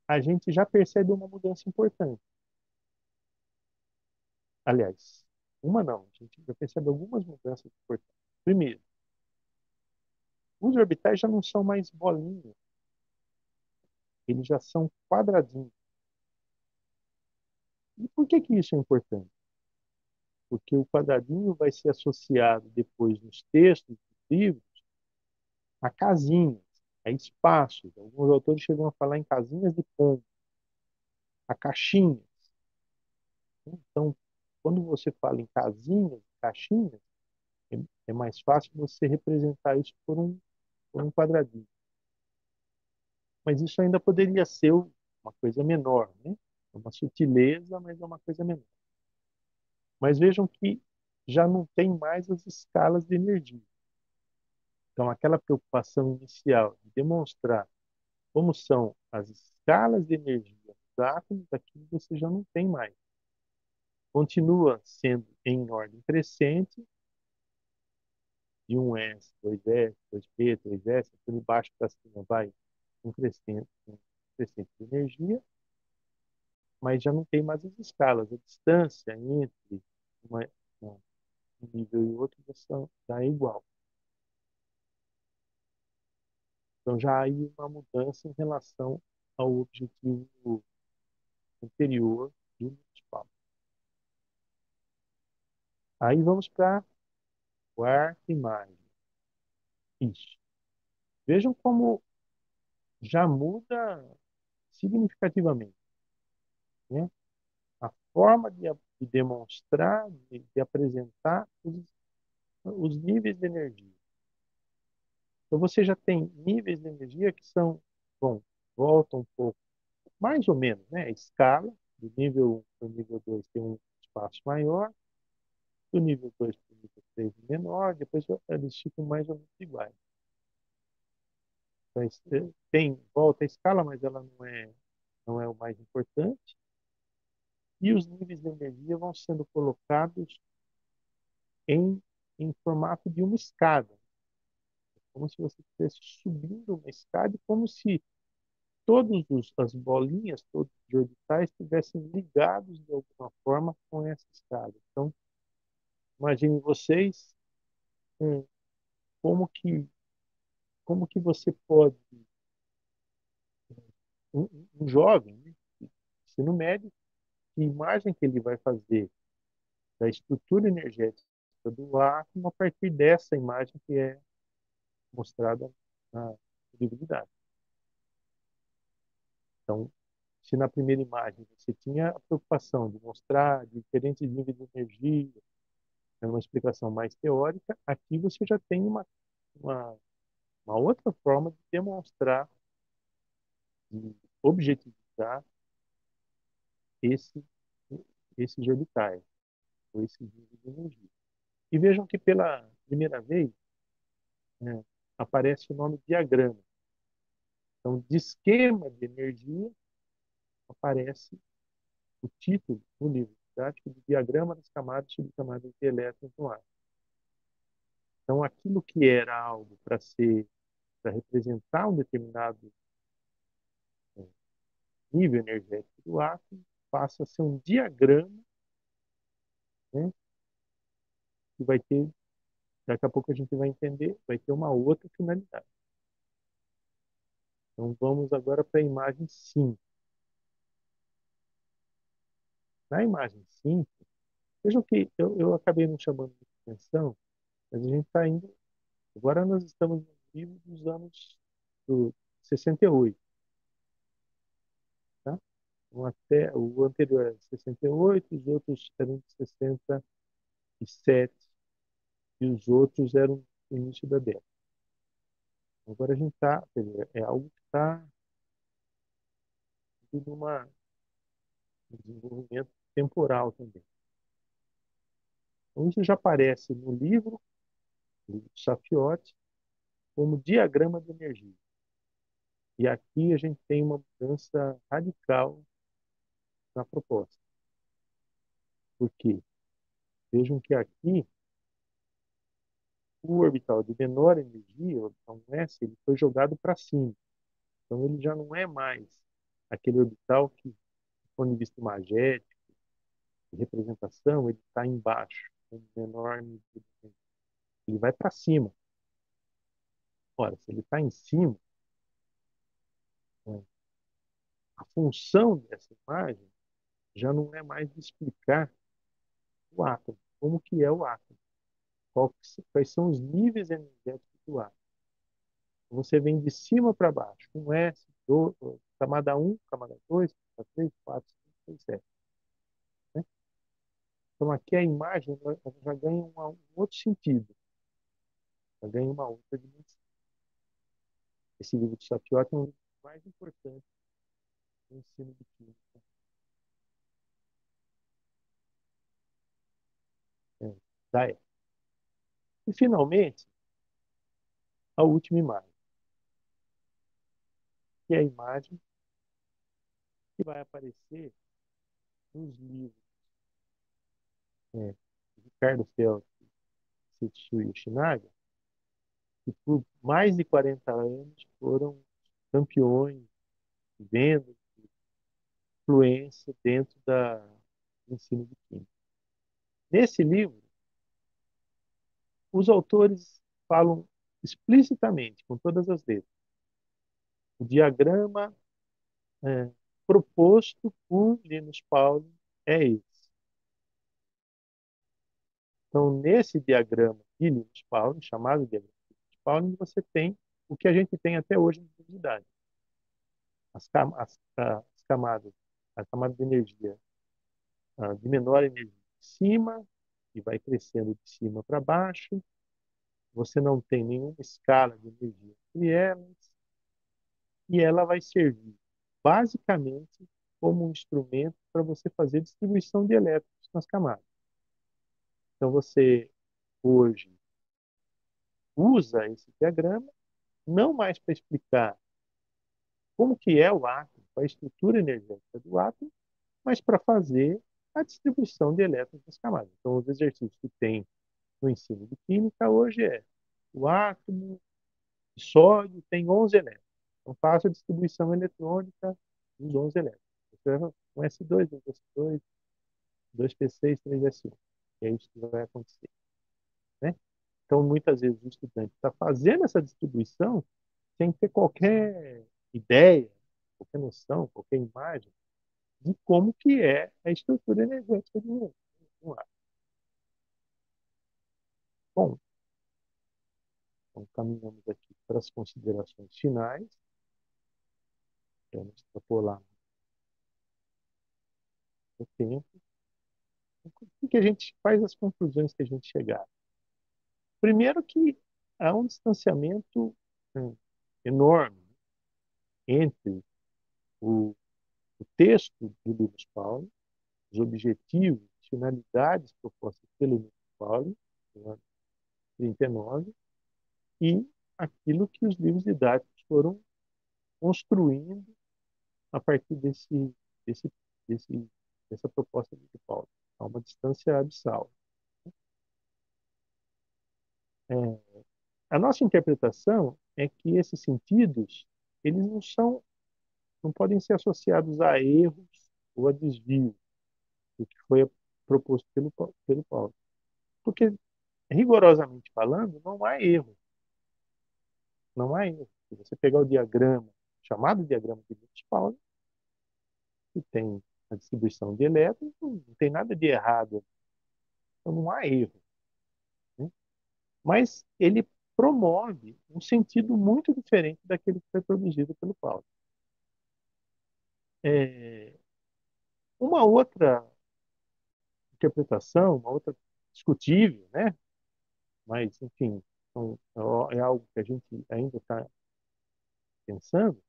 a gente já percebe uma mudança importante. Aliás, uma não, a gente já percebe algumas mudanças importantes. Primeiro, os orbitais já não são mais bolinhas, eles já são quadradinhos. E por que que isso é importante? Porque o quadradinho vai ser associado depois nos textos dos livros a casinhas, a espaços. Alguns autores chegam a falar em casinhas de ponto, a caixinhas. Então, quando você fala em casinhas, caixinhas, é, é mais fácil você representar isso por um quadradinho. Mas isso ainda poderia ser uma coisa menor, né? É uma sutileza, mas é uma coisa menor. Mas vejam que já não tem mais as escalas de energia. Então, aquela preocupação inicial de demonstrar como são as escalas de energia dos átomos, aqui você já não tem mais. Continua sendo em ordem crescente, de 1s, 2s, 2p, 3s, por baixo para cima vai um crescente de energia, mas já não tem mais as escalas. A distância entre uma, um nível e outro já é igual. Então já há aí uma mudança em relação ao objetivo anterior do municipal. Aí vamos para a quarta imagem. Isso. Vejam como já muda significativamente, né? A forma de de demonstrar, de apresentar os níveis de energia. Então, você já tem níveis de energia que são, bom, volta um pouco, mais ou menos, né? A escala, do nível 1 para o nível 2 tem um espaço maior, do nível 2 para o nível 3 menor, depois eles ficam mais ou menos iguais. Então, tem volta a escala, mas ela não é o mais importante. E os níveis de energia vão sendo colocados em, em formato de uma escada, como se você estivesse subindo uma escada, como se todas as bolinhas, todos os orbitais estivessem ligados de alguma forma com essa escada. Então, imagine vocês, hum, como que como que você pode um jovem, né, ensino médio, que imagem que ele vai fazer da estrutura energética do átomo a partir dessa imagem que é mostrada na visibilidade. Então, se na primeira imagem você tinha a preocupação de mostrar diferentes níveis de energia, é uma explicação mais teórica, aqui você já tem uma, uma outra forma de demonstrar, de objetivizar esse, esses orbitais, ou esses níveis de energia. E vejam que pela primeira vez, né, aparece o nome diagrama. Então, de esquema de energia, aparece o título do livro didático de diagrama das camadas e subcamadas de elétrons no ar. Então, aquilo que era algo para representar um determinado nível energético do átomo, passa a ser um diagrama, né, que vai ter, daqui a pouco a gente vai entender, vai ter uma outra finalidade. Então, vamos agora para a imagem 5. Na imagem 5, vejam que eu acabei não chamando de atenção, mas a gente está indo. Agora nós estamos no livro dos anos 68, tá? Então, até, o anterior era de 68, os outros eram de 67 e os outros eram do início da década. Agora a gente está, é algo que está num desenvolvimento temporal também. Então, isso já aparece no livro do Safiotti, como diagrama de energia. E aqui a gente tem uma mudança radical na proposta. Por quê? Vejam que aqui o orbital de menor energia, o orbital 1s, ele foi jogado para cima. Então ele já não é mais aquele orbital que, do ponto de vista magético, de representação, ele está embaixo, com menor nível de energia. Ele vai para cima. Ora, se ele está em cima, né, a função dessa imagem já não é mais de explicar o átomo, como que é o átomo, quais são os níveis energéticos do átomo. Você vem de cima para baixo, um S, camada 1, camada 2, camada 3, 4, 5, 6, 7. Né? Então aqui a imagem ela já ganha um outro sentido, já ganha uma outra dimensão. Esse livro de Sapioti é um livro mais importante no ensino de química, né, da época. E finalmente, a última imagem, que é a imagem que vai aparecer nos livros, de Ricardo Feld e Setsuya Yoshinaga, que por mais de 40 anos foram campeões de venda, de influência dentro do ensino de química. Nesse livro, os autores falam explicitamente, com todas as letras, o diagrama é, proposto por Linus Pauling é esse. Então, nesse diagrama de Linus Pauling, chamado diagrama de Linus Pauling, você tem o que a gente tem até hoje na universidade. As camadas, a camada de energia de menor energia de cima e vai crescendo de cima para baixo. Você não tem nenhuma escala de energia entre elas e ela vai servir basicamente como um instrumento para você fazer distribuição de elétrons nas camadas. Então você hoje usa esse diagrama não mais para explicar como que é o átomo, a estrutura energética do átomo, mas para fazer a distribuição de elétrons nas camadas. Então, os exercícios que tem no ensino de química hoje é o átomo de sódio tem 11 elétrons. Então, faça a distribuição eletrônica dos 11 elétrons. Você leva um S2, 2S2, 2P6, 3S1. É isso que vai acontecer, né? Então, muitas vezes o estudante está fazendo essa distribuição sem ter qualquer ideia, qualquer noção, qualquer imagem de como que é a estrutura energética de um átomo. Bom, então caminhamos aqui para as considerações finais. Vamos extrapolar o tempo. O que a gente faz, as conclusões que a gente chegar? Primeiro que há um distanciamento enorme entre o, o texto do Linus Pauling, os objetivos, finalidades propostas pelo Linus Pauling, no ano 39, e aquilo que os livros didáticos foram construindo a partir desse, desse, dessa proposta de Paulo. Há uma distância abissal. É, a nossa interpretação é que esses sentidos eles não podem ser associados a erros ou a desvios do que foi proposto pelo Paulo. Porque, rigorosamente falando, não há erro. Não há erro. Se você pegar o diagrama, chamado diagrama de Linus-Pauling, que tem a distribuição de elétrons, não tem nada de errado. Então não há erro, né? Mas ele promove um sentido muito diferente daquele que foi produzido pelo Paulo. É, uma outra interpretação, uma outra discutível, né? Mas, enfim, é algo que a gente ainda está pensando,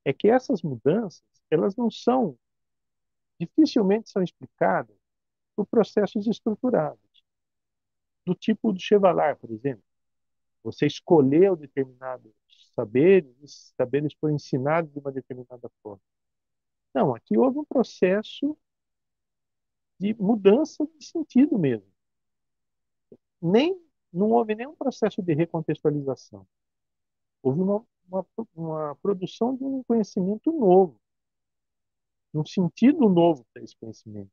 é que essas mudanças, elas não são, dificilmente são explicadas por processos estruturados, do tipo do Chevalar, por exemplo. Você escolheu determinados saberes, esses saberes foram ensinados de uma determinada forma. Não, aqui houve um processo de mudança de sentido mesmo. Nem, não houve nenhum processo de recontextualização. Houve uma produção de um conhecimento novo, um sentido novo para esse conhecimento,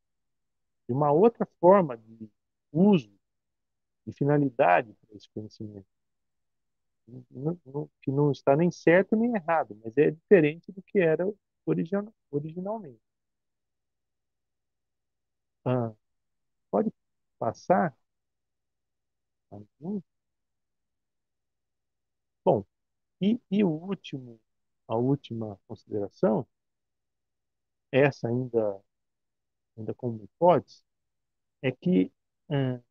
de uma outra forma de uso, de finalidade para esse conhecimento, que não está nem certo nem errado, mas é diferente do que era originalmente. Ah, pode passar? Bom, e a última consideração, essa ainda como hipótese, é que ah,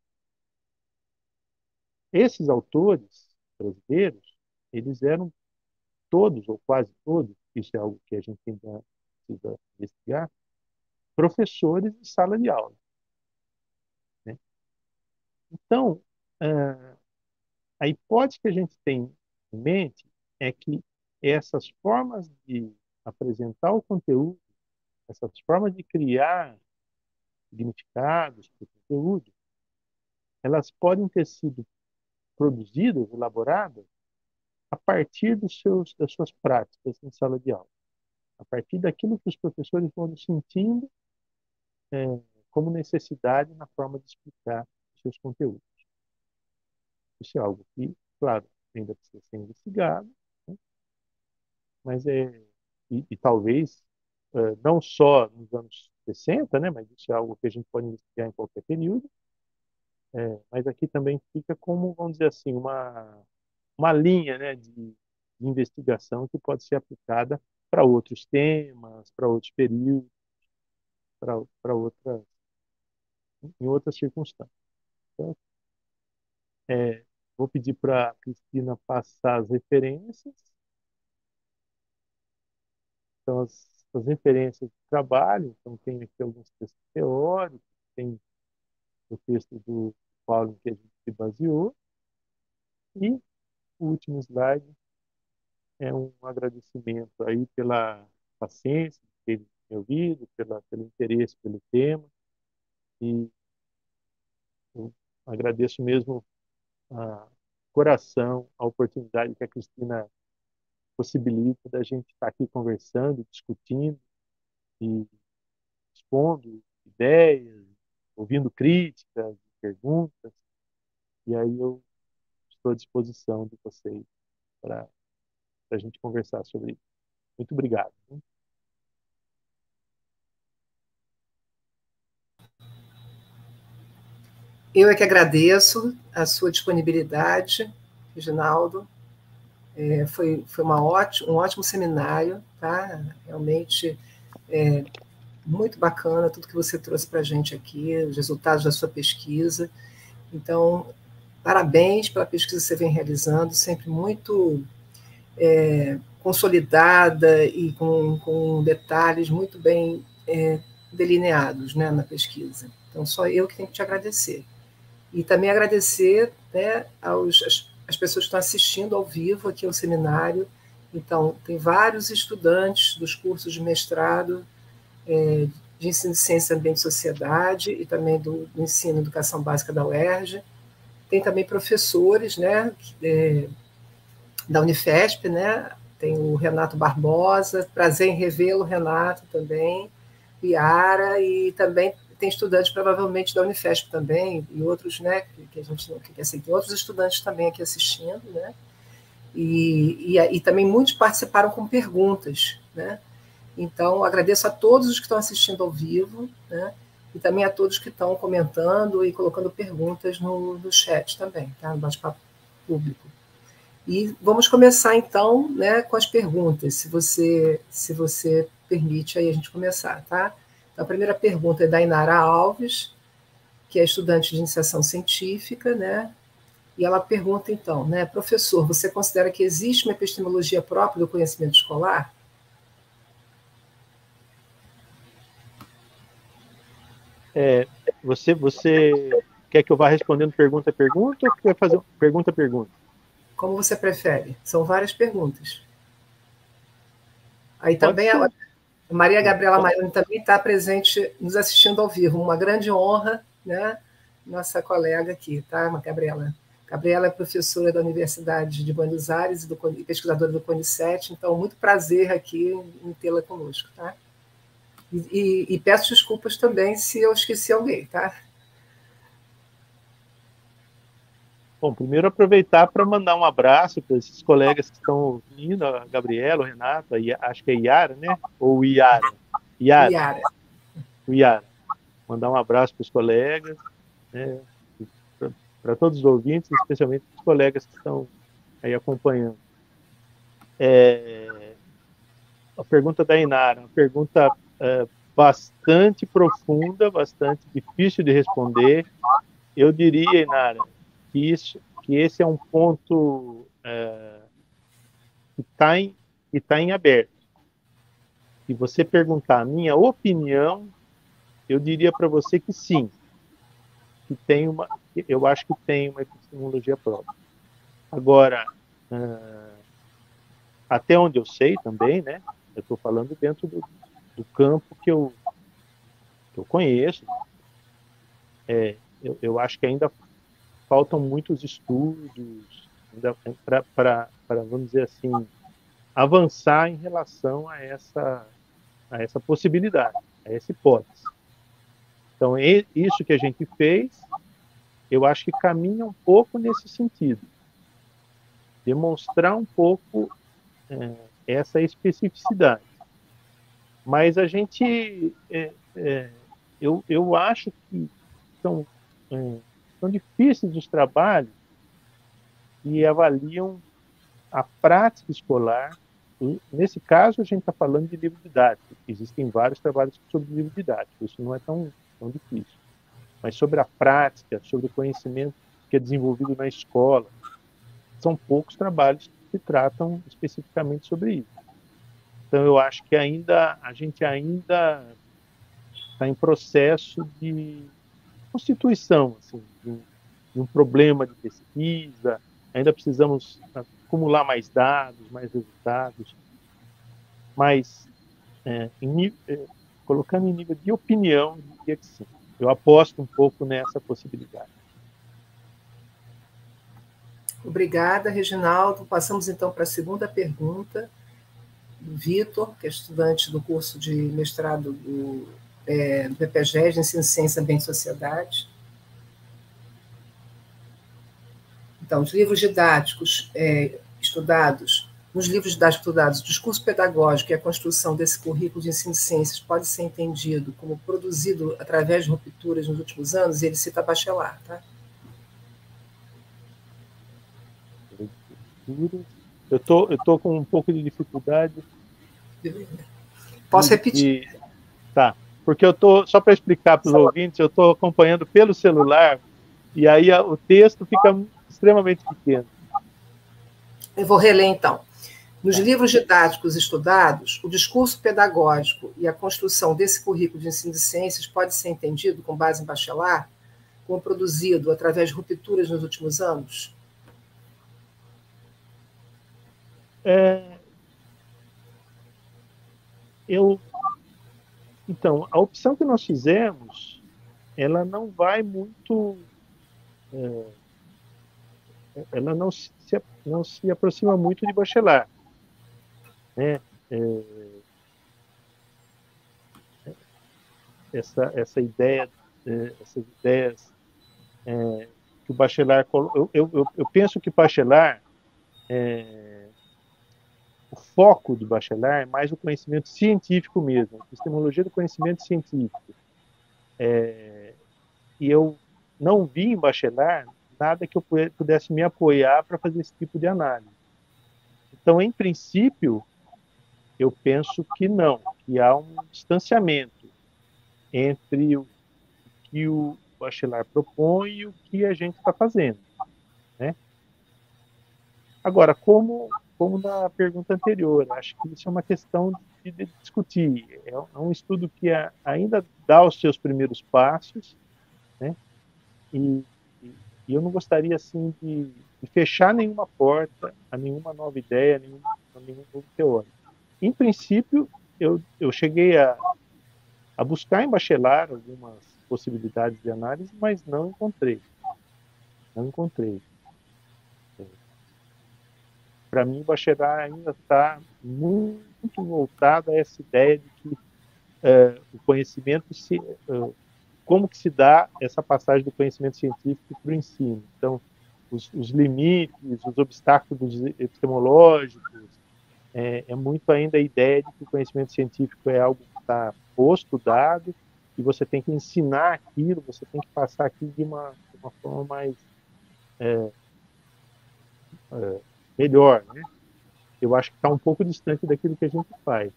esses autores brasileiros, eles eram todos, ou quase todos, isso é algo que a gente ainda precisa investigar, professores de sala de aula, né? Então, ah, a hipótese que a gente tem em mente é que essas formas de apresentar o conteúdo, essas formas de criar significados para o conteúdo, elas podem ter sido produzidas, elaboradas, a partir das suas práticas em sala de aula, a partir daquilo que os professores vão sentindo como necessidade na forma de explicar os seus conteúdos. Isso é algo que, claro, ainda precisa ser investigado, né? Mas e talvez não só nos anos 60, né, mas isso é algo que a gente pode investigar em qualquer período, mas aqui também fica como, vamos dizer assim, uma linha, né, de investigação que pode ser aplicada para outros temas, para outros períodos, para outras em outras circunstâncias. Então, vou pedir para a Cristina passar as referências. Então, as referências do trabalho, então tem aqui alguns textos teóricos, tem o texto do Paulo em que a gente se baseou, e o último slide é um agradecimento aí pela paciência de terem me ouvido, pelo interesse pelo tema, e eu agradeço mesmo a coração a oportunidade que a Cristina possibilita da gente estar aqui conversando, discutindo e expondo ideias, ouvindo críticas, perguntas, e aí eu estou à disposição de vocês para a gente conversar sobre isso. Muito obrigado. Eu é que agradeço a sua disponibilidade, Reginaldo. Foi um ótimo seminário, tá? Realmente muito bacana tudo que você trouxe para a gente aqui, os resultados da sua pesquisa. Então, parabéns pela pesquisa que você vem realizando, sempre muito consolidada e com detalhes muito bem delineados, né, na pesquisa. Então, só eu que tenho que te agradecer. E também agradecer, né, às pessoas que estão assistindo ao vivo aqui ao seminário. Então, tem vários estudantes dos cursos de mestrado de ensino de ciência, ambiente e sociedade e também do ensino e educação básica da UERJ. Tem também professores, né, da Unifesp, né? Tem o Renato Barbosa, prazer em revê-lo, Renato, também, Iara, e também tem estudantes provavelmente da Unifesp também, e outros, né, que a gente não quer assim, tem outros estudantes também aqui assistindo, né? E também muitos participaram com perguntas, né? Então, agradeço a todos os que estão assistindo ao vivo, né? E também a todos que estão comentando e colocando perguntas no chat também, tá? No bate-papo público. E vamos começar, então, né, com as perguntas, se você permite aí a gente começar, tá? Então, a primeira pergunta é da Inara Alves, que é estudante de iniciação científica, né? E ela pergunta, então, né, professor, você considera que existe uma epistemologia própria do conhecimento escolar? Você quer que eu vá respondendo pergunta a pergunta ou quer fazer pergunta a pergunta? Como você prefere? São várias perguntas. Aí Pode também a ser. Maria Gabriela Maione também está presente, nos assistindo ao vivo. Uma grande honra, né? Nossa colega aqui, tá, Gabriela? Gabriela é professora da Universidade de Buenos Aires e pesquisadora do CONICET, então, muito prazer aqui em tê-la conosco, tá? E peço desculpas também se eu esqueci alguém, tá? Bom, primeiro aproveitar para mandar um abraço para esses colegas que estão ouvindo, a Gabriela, o Renato, acho que é Iara, né? Ou Iara? Iara, Iara. o Iara. Mandar um abraço para os colegas, né? Para todos os ouvintes, especialmente para os colegas que estão aí acompanhando. A pergunta da Inara, uma pergunta bastante profunda, bastante difícil de responder. Eu diria, Inara, que esse é um ponto que tá em aberto. Se você perguntar a minha opinião, eu diria para você que sim, eu acho que tem uma epistemologia própria. Agora, até onde eu sei também, né? Eu estou falando dentro do campo que eu conheço. Eu acho que ainda faltam muitos estudos para, vamos dizer assim, avançar em relação a essa possibilidade, a essa hipótese. Então, isso que a gente fez, eu acho que caminha um pouco nesse sentido. Demonstrar um pouco essa especificidade. Mas a gente, eu acho que são difíceis os trabalhos que avaliam a prática escolar. E, nesse caso, a gente está falando de livro didático. Existem vários trabalhos sobre livro didático. Isso não é tão difícil. mas sobre a prática, sobre o conhecimento que é desenvolvido na escola. São poucos trabalhos que tratam especificamente sobre isso. Então, eu acho que a gente ainda está em processo de constituição, assim, de um problema de pesquisa, ainda precisamos acumular mais dados, mais resultados, mas colocando em nível de opinião, diria que sim. Eu aposto um pouco nessa possibilidade. Obrigada, Reginaldo. Passamos então para a segunda pergunta do Vitor, que é estudante do curso de mestrado do EPGES, de Ensino de Ciência, Bem e Sociedade. Então, os livros didáticos estudados, nos livros didáticos estudados, o discurso pedagógico e a construção desse currículo de ensino de ciências pode ser entendido como produzido através de rupturas nos últimos anos, e ele cita Bachelard, tá? Eu tô com um pouco de dificuldade. Posso repetir? Tá, porque só para explicar para os ouvintes, eu estou acompanhando pelo celular, e aí o texto fica extremamente pequeno. Eu vou reler, então. Nos livros didáticos estudados, o discurso pedagógico e a construção desse currículo de ensino de ciências pode ser entendido, com base em Bachelard, como produzido através de rupturas nos últimos anos? Então, a opção que nós fizemos, ela não vai muito... ela não se aproxima muito de Bachelard, né? Essas ideias que o Bachelard... Eu penso que Bachelard... o foco do Bachelard é mais o conhecimento científico mesmo, a epistemologia do conhecimento científico. E eu não vi em Bachelard nada que eu pudesse me apoiar para fazer esse tipo de análise. Então, em princípio, eu penso que não, que há um distanciamento entre o que o Bachelard propõe e o que a gente está fazendo, né? Agora, como na pergunta anterior, acho que isso é uma questão de discutir. É um estudo que ainda dá os seus primeiros passos, né? E eu não gostaria assim de fechar nenhuma porta a nenhuma nova ideia, a nenhum novo teórico. Em princípio, eu cheguei a buscar em Bachelard algumas possibilidades de análise, mas não encontrei. Não encontrei. Para mim, Bachelard ainda está muito voltado a essa ideia de que o conhecimento como que se dá essa passagem do conhecimento científico para o ensino. Então, os limites, os obstáculos epistemológicos, é muito ainda a ideia de que o conhecimento científico é algo que está posto, dado, e você tem que ensinar aquilo, você tem que passar aquilo de uma forma mais melhor, né? Eu acho que está um pouco distante daquilo que a gente faz.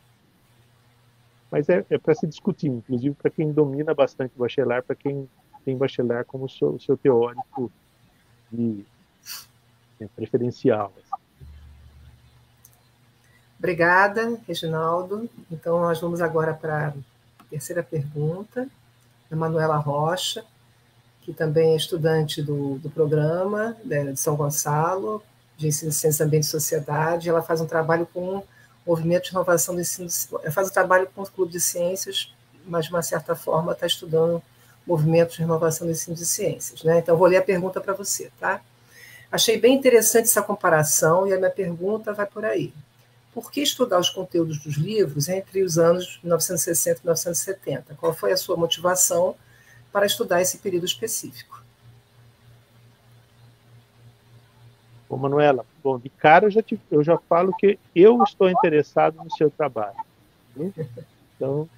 Mas é para se discutir, inclusive para quem domina bastante o Bachelard, para quem tem Bachelard como o seu teórico preferencial. Obrigada, Reginaldo. Então, nós vamos agora para a terceira pergunta, da Manuela Rocha, que também é estudante do programa de São Gonçalo, de Ensino de Ciência, Ambiente e Sociedade. Ela faz um trabalho com o movimento de inovação do ensino. Ela faz um trabalho com o Clube de Ciências, mas, de uma certa forma, está estudando movimentos de inovação do ensino de ciências, né? Então, vou ler a pergunta para você, tá? Achei bem interessante essa comparação e a minha pergunta vai por aí. Por que estudar os conteúdos dos livros entre os anos 1960 e 1970? Qual foi a sua motivação para estudar esse período específico? Bom, Manuela, de cara eu já falo que eu estou interessado no seu trabalho. Né? Então,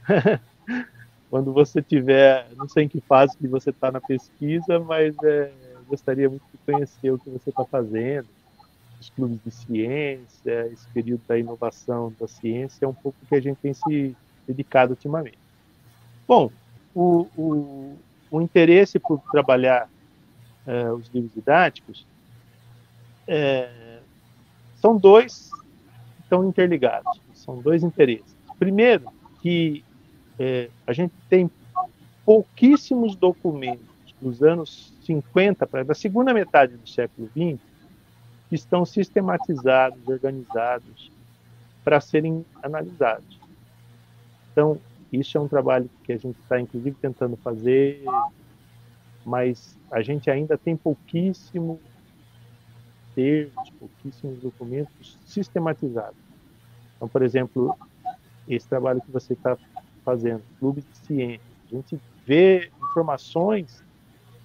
quando você tiver, não sei em que fase que você está na pesquisa, mas gostaria muito de conhecer o que você está fazendo, os clubes de ciência, esse período da inovação da ciência, é um pouco que a gente tem se dedicado ultimamente. Bom, o interesse por trabalhar os livros didáticos são dois que estão interligados, são dois interesses. Primeiro, que a gente tem pouquíssimos documentos dos anos 50 da segunda metade do século XX que estão sistematizados, organizados para serem analisados. Então, isso é um trabalho que a gente está, inclusive, tentando fazer, mas a gente ainda tem pouquíssimos termos, pouquíssimos documentos sistematizados. Então, por exemplo, esse trabalho que você está fazendo, Clube de Ciência, a gente vê informações,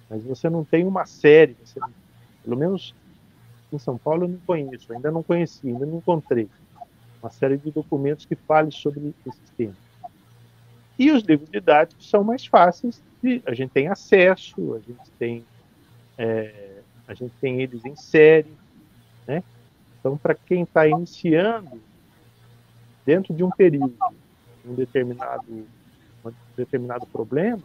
mas você não tem uma série, pelo menos em São Paulo eu não conheço, ainda não conheci, ainda não encontrei uma série de documentos que fale sobre esses temas. E os livros didáticos são mais fáceis, a gente tem acesso, a gente tem eles em série, né? Então, para quem está iniciando, dentro de um período, um determinado problema,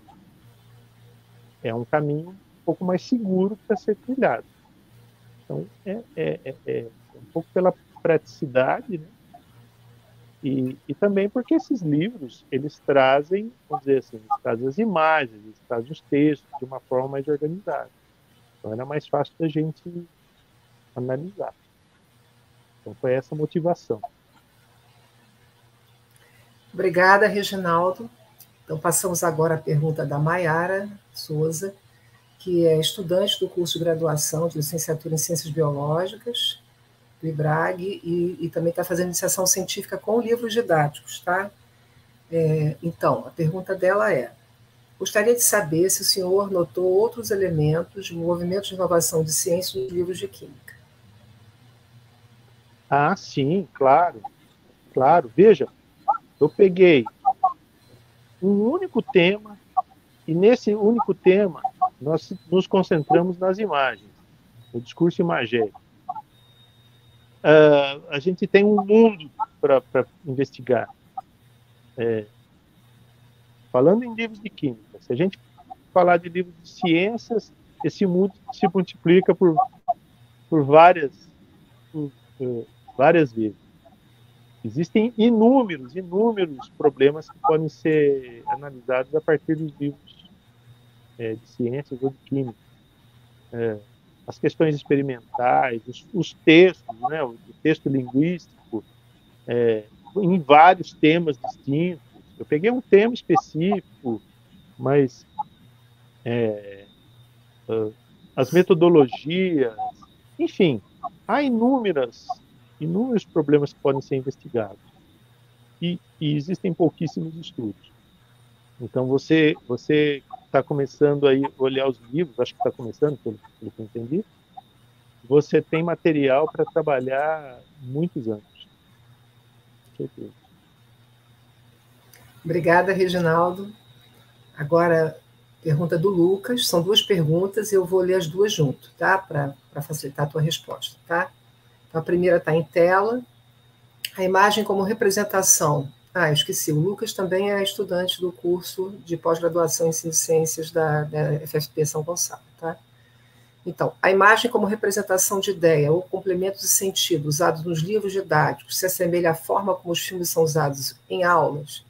é um caminho um pouco mais seguro para ser trilhado. Então, um pouco pela praticidade, né? E também porque esses livros, eles trazem, vamos dizer assim, eles trazem as imagens, eles trazem os textos de uma forma mais organizada. Então, era mais fácil da gente analisar. Então, foi essa a motivação. Obrigada, Reginaldo. Então, passamos agora à pergunta da Maiara Souza, que é estudante do curso de graduação de licenciatura em Ciências Biológicas, do IBRAG, e também está fazendo iniciação científica com livros didáticos, tá? Então, a pergunta dela é: gostaria de saber se o senhor notou outros elementos de movimento de inovação de ciência nos livros de química. Ah, sim, claro. Claro. Veja, eu peguei um único tema e nesse único tema nós nos concentramos nas imagens, no discurso imagético. A gente tem um mundo para investigar. Falando em livros de química, se a gente falar de livros de ciências, esse mundo se multiplica por várias vezes. Existem inúmeros problemas que podem ser analisados a partir dos livros de ciências ou de química. As questões experimentais, os textos, né, o texto linguístico, em vários temas distintos. Eu peguei um tema específico, mas as metodologias, enfim, há inúmeros problemas que podem ser investigados. E existem pouquíssimos estudos. Então, você está começando aí a olhar os livros, acho que está começando, pelo que eu entendi, você tem material para trabalhar muitos anos. Com certeza. Obrigada, Reginaldo. Agora, pergunta do Lucas. São duas perguntas e eu vou ler as duas junto, tá? Para facilitar a tua resposta, tá? Então, a primeira está em tela. A imagem como representação. Eu esqueci. O Lucas também é estudante do curso de pós-graduação em ciências da FFP São Gonçalo, tá? Então, a imagem como representação de ideia ou complemento de sentido usados nos livros didáticos se assemelha à forma como os filmes são usados em aulas?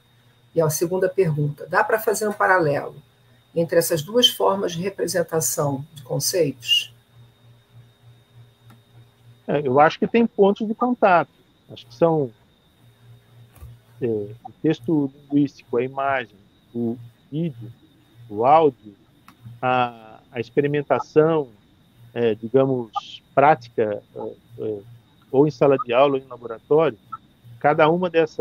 E a segunda pergunta: dá para fazer um paralelo entre essas duas formas de representação de conceitos? Eu acho que tem pontos de contato. Acho que são o texto linguístico, a imagem, o vídeo, o áudio, a experimentação, digamos, prática, ou em sala de aula ou em laboratório. Cada uma desses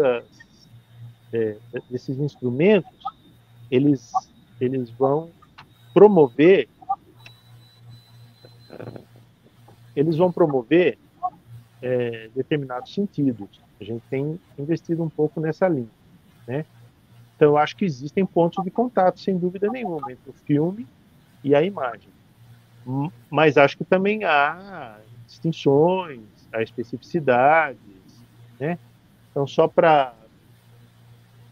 instrumentos, eles vão promover determinados sentidos. A gente tem investido um pouco nessa linha, né? Então, eu acho que existem pontos de contato, sem dúvida nenhuma, entre o filme e a imagem. Mas acho que também há distinções, há especificidades, né? Então, só para...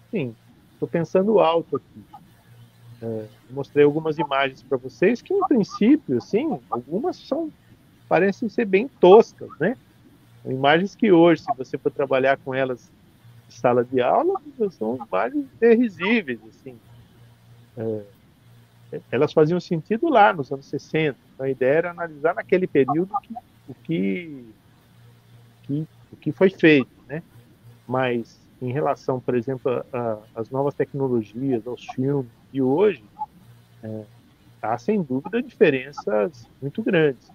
Sim, estou pensando alto aqui. mostrei algumas imagens para vocês que, em princípio, assim, algumas parecem ser bem toscas, né? Imagens que hoje, se você for trabalhar com elas em sala de aula, são imagens terríveis, assim. Elas faziam sentido lá nos anos 60. Então, a ideia era analisar naquele período o que foi feito, né? Mas em relação, por exemplo, às novas tecnologias, aos filmes de hoje, há sem dúvida diferenças muito grandes.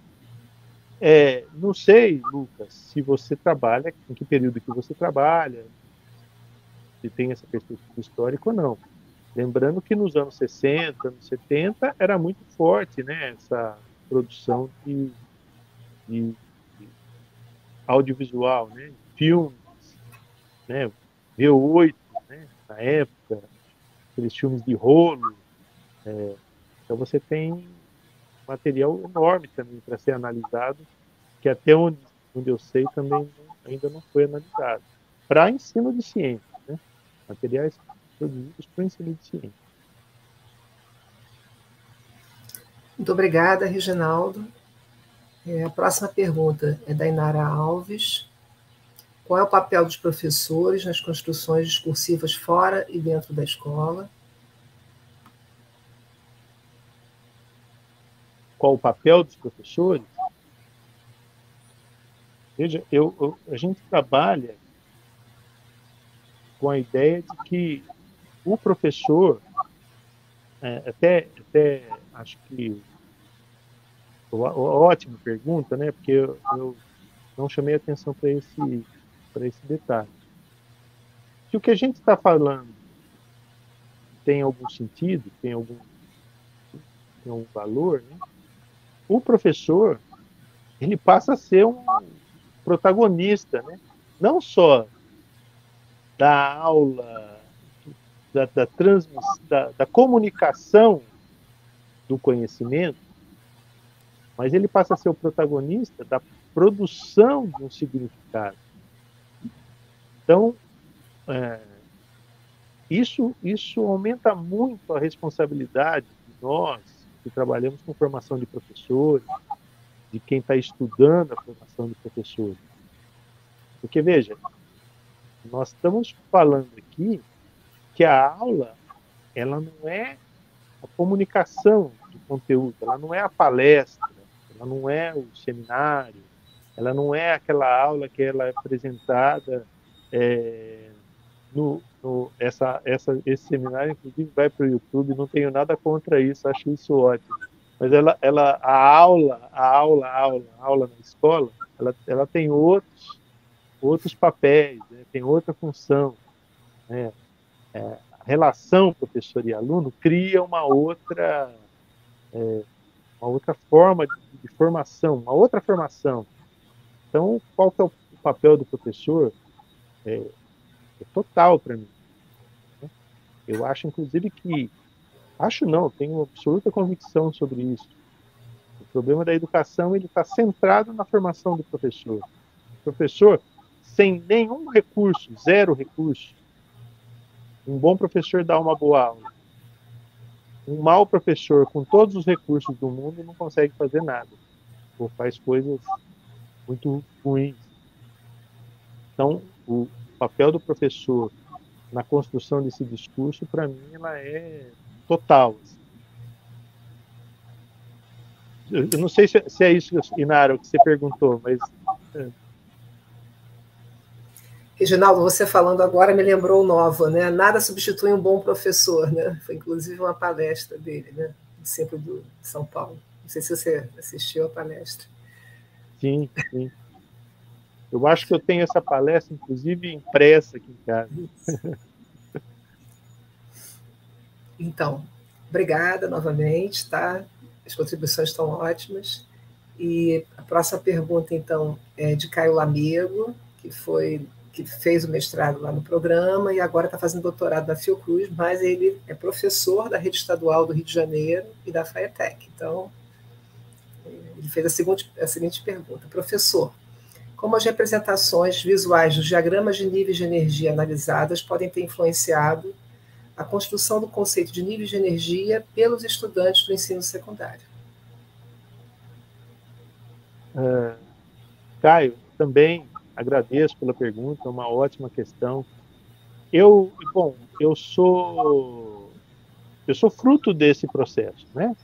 Não sei, Lucas, se você trabalha, em que período que você trabalha, se tem essa perspectiva histórica ou não. Lembrando que nos anos 60, anos 70, era muito forte, né, essa produção de audiovisual, né, filmes, né, V8, né, na época, aqueles filmes de rolo. Então você tem material enorme também para ser analisado, que até onde eu sei também ainda não foi analisado, para ensino de ciência, né? Materiais produzidos para o ensino de ciência. Muito obrigada, Reginaldo. A próxima pergunta é da Inara Alves. Qual é o papel dos professores nas construções discursivas fora e dentro da escola? Qual o papel dos professores? Veja, a gente trabalha com a ideia de que o professor, até acho que ótima pergunta, né? Porque eu não chamei atenção para esse detalhe. Se o que a gente está falando tem algum sentido, tem algum valor, né? O professor, ele passa a ser um protagonista, né? Não só da aula, da comunicação do conhecimento, mas ele passa a ser o protagonista da produção de um significado. Então, isso aumenta muito a responsabilidade de nós, que trabalhamos com formação de professores, de quem está estudando a formação de professores. Porque, veja, nós estamos falando aqui que a aula, ela não é a comunicação de conteúdo, ela não é a palestra, ela não é o seminário, ela não é aquela aula que ela é apresentada esse seminário, inclusive, vai para o YouTube, não tenho nada contra isso, acho isso ótimo. Mas a aula na escola, ela tem outros papéis, né? Tem outra função, né? A relação professor e aluno cria uma outra forma de formação, uma outra formação. Então, qual que é o papel do professor? É total para mim. Eu acho, inclusive, tenho absoluta convicção sobre isso. O problema da educação, ele está centrado na formação do professor. O professor, sem nenhum recurso, zero recurso, um bom professor dá uma boa aula. Um mau professor, com todos os recursos do mundo, não consegue fazer nada, ou faz coisas muito ruins. Então, o papel do professor na construção desse discurso, para mim, ela é total. Eu não sei se é isso, Inara, o que você perguntou, mas... Reginaldo, você falando agora me lembrou o Nova, né? Nada substitui um bom professor, né? Foi inclusive uma palestra dele, né? Do Centro de São Paulo. Não sei se você assistiu a palestra. Sim, sim. Eu acho que eu tenho essa palestra, inclusive, impressa aqui em casa. Então, obrigada novamente, tá? As contribuições estão ótimas. E a próxima pergunta, então, é de Caio Lamego, que fez o mestrado lá no programa e agora está fazendo doutorado na Fiocruz, mas ele é professor da Rede Estadual do Rio de Janeiro e da FAETEC. Então, ele fez a seguinte pergunta: professor, como as representações visuais dos diagramas de níveis de energia analisadas podem ter influenciado a construção do conceito de níveis de energia pelos estudantes do ensino secundário? Caio, também agradeço pela pergunta, é uma ótima questão. Bom, eu sou fruto desse processo, né?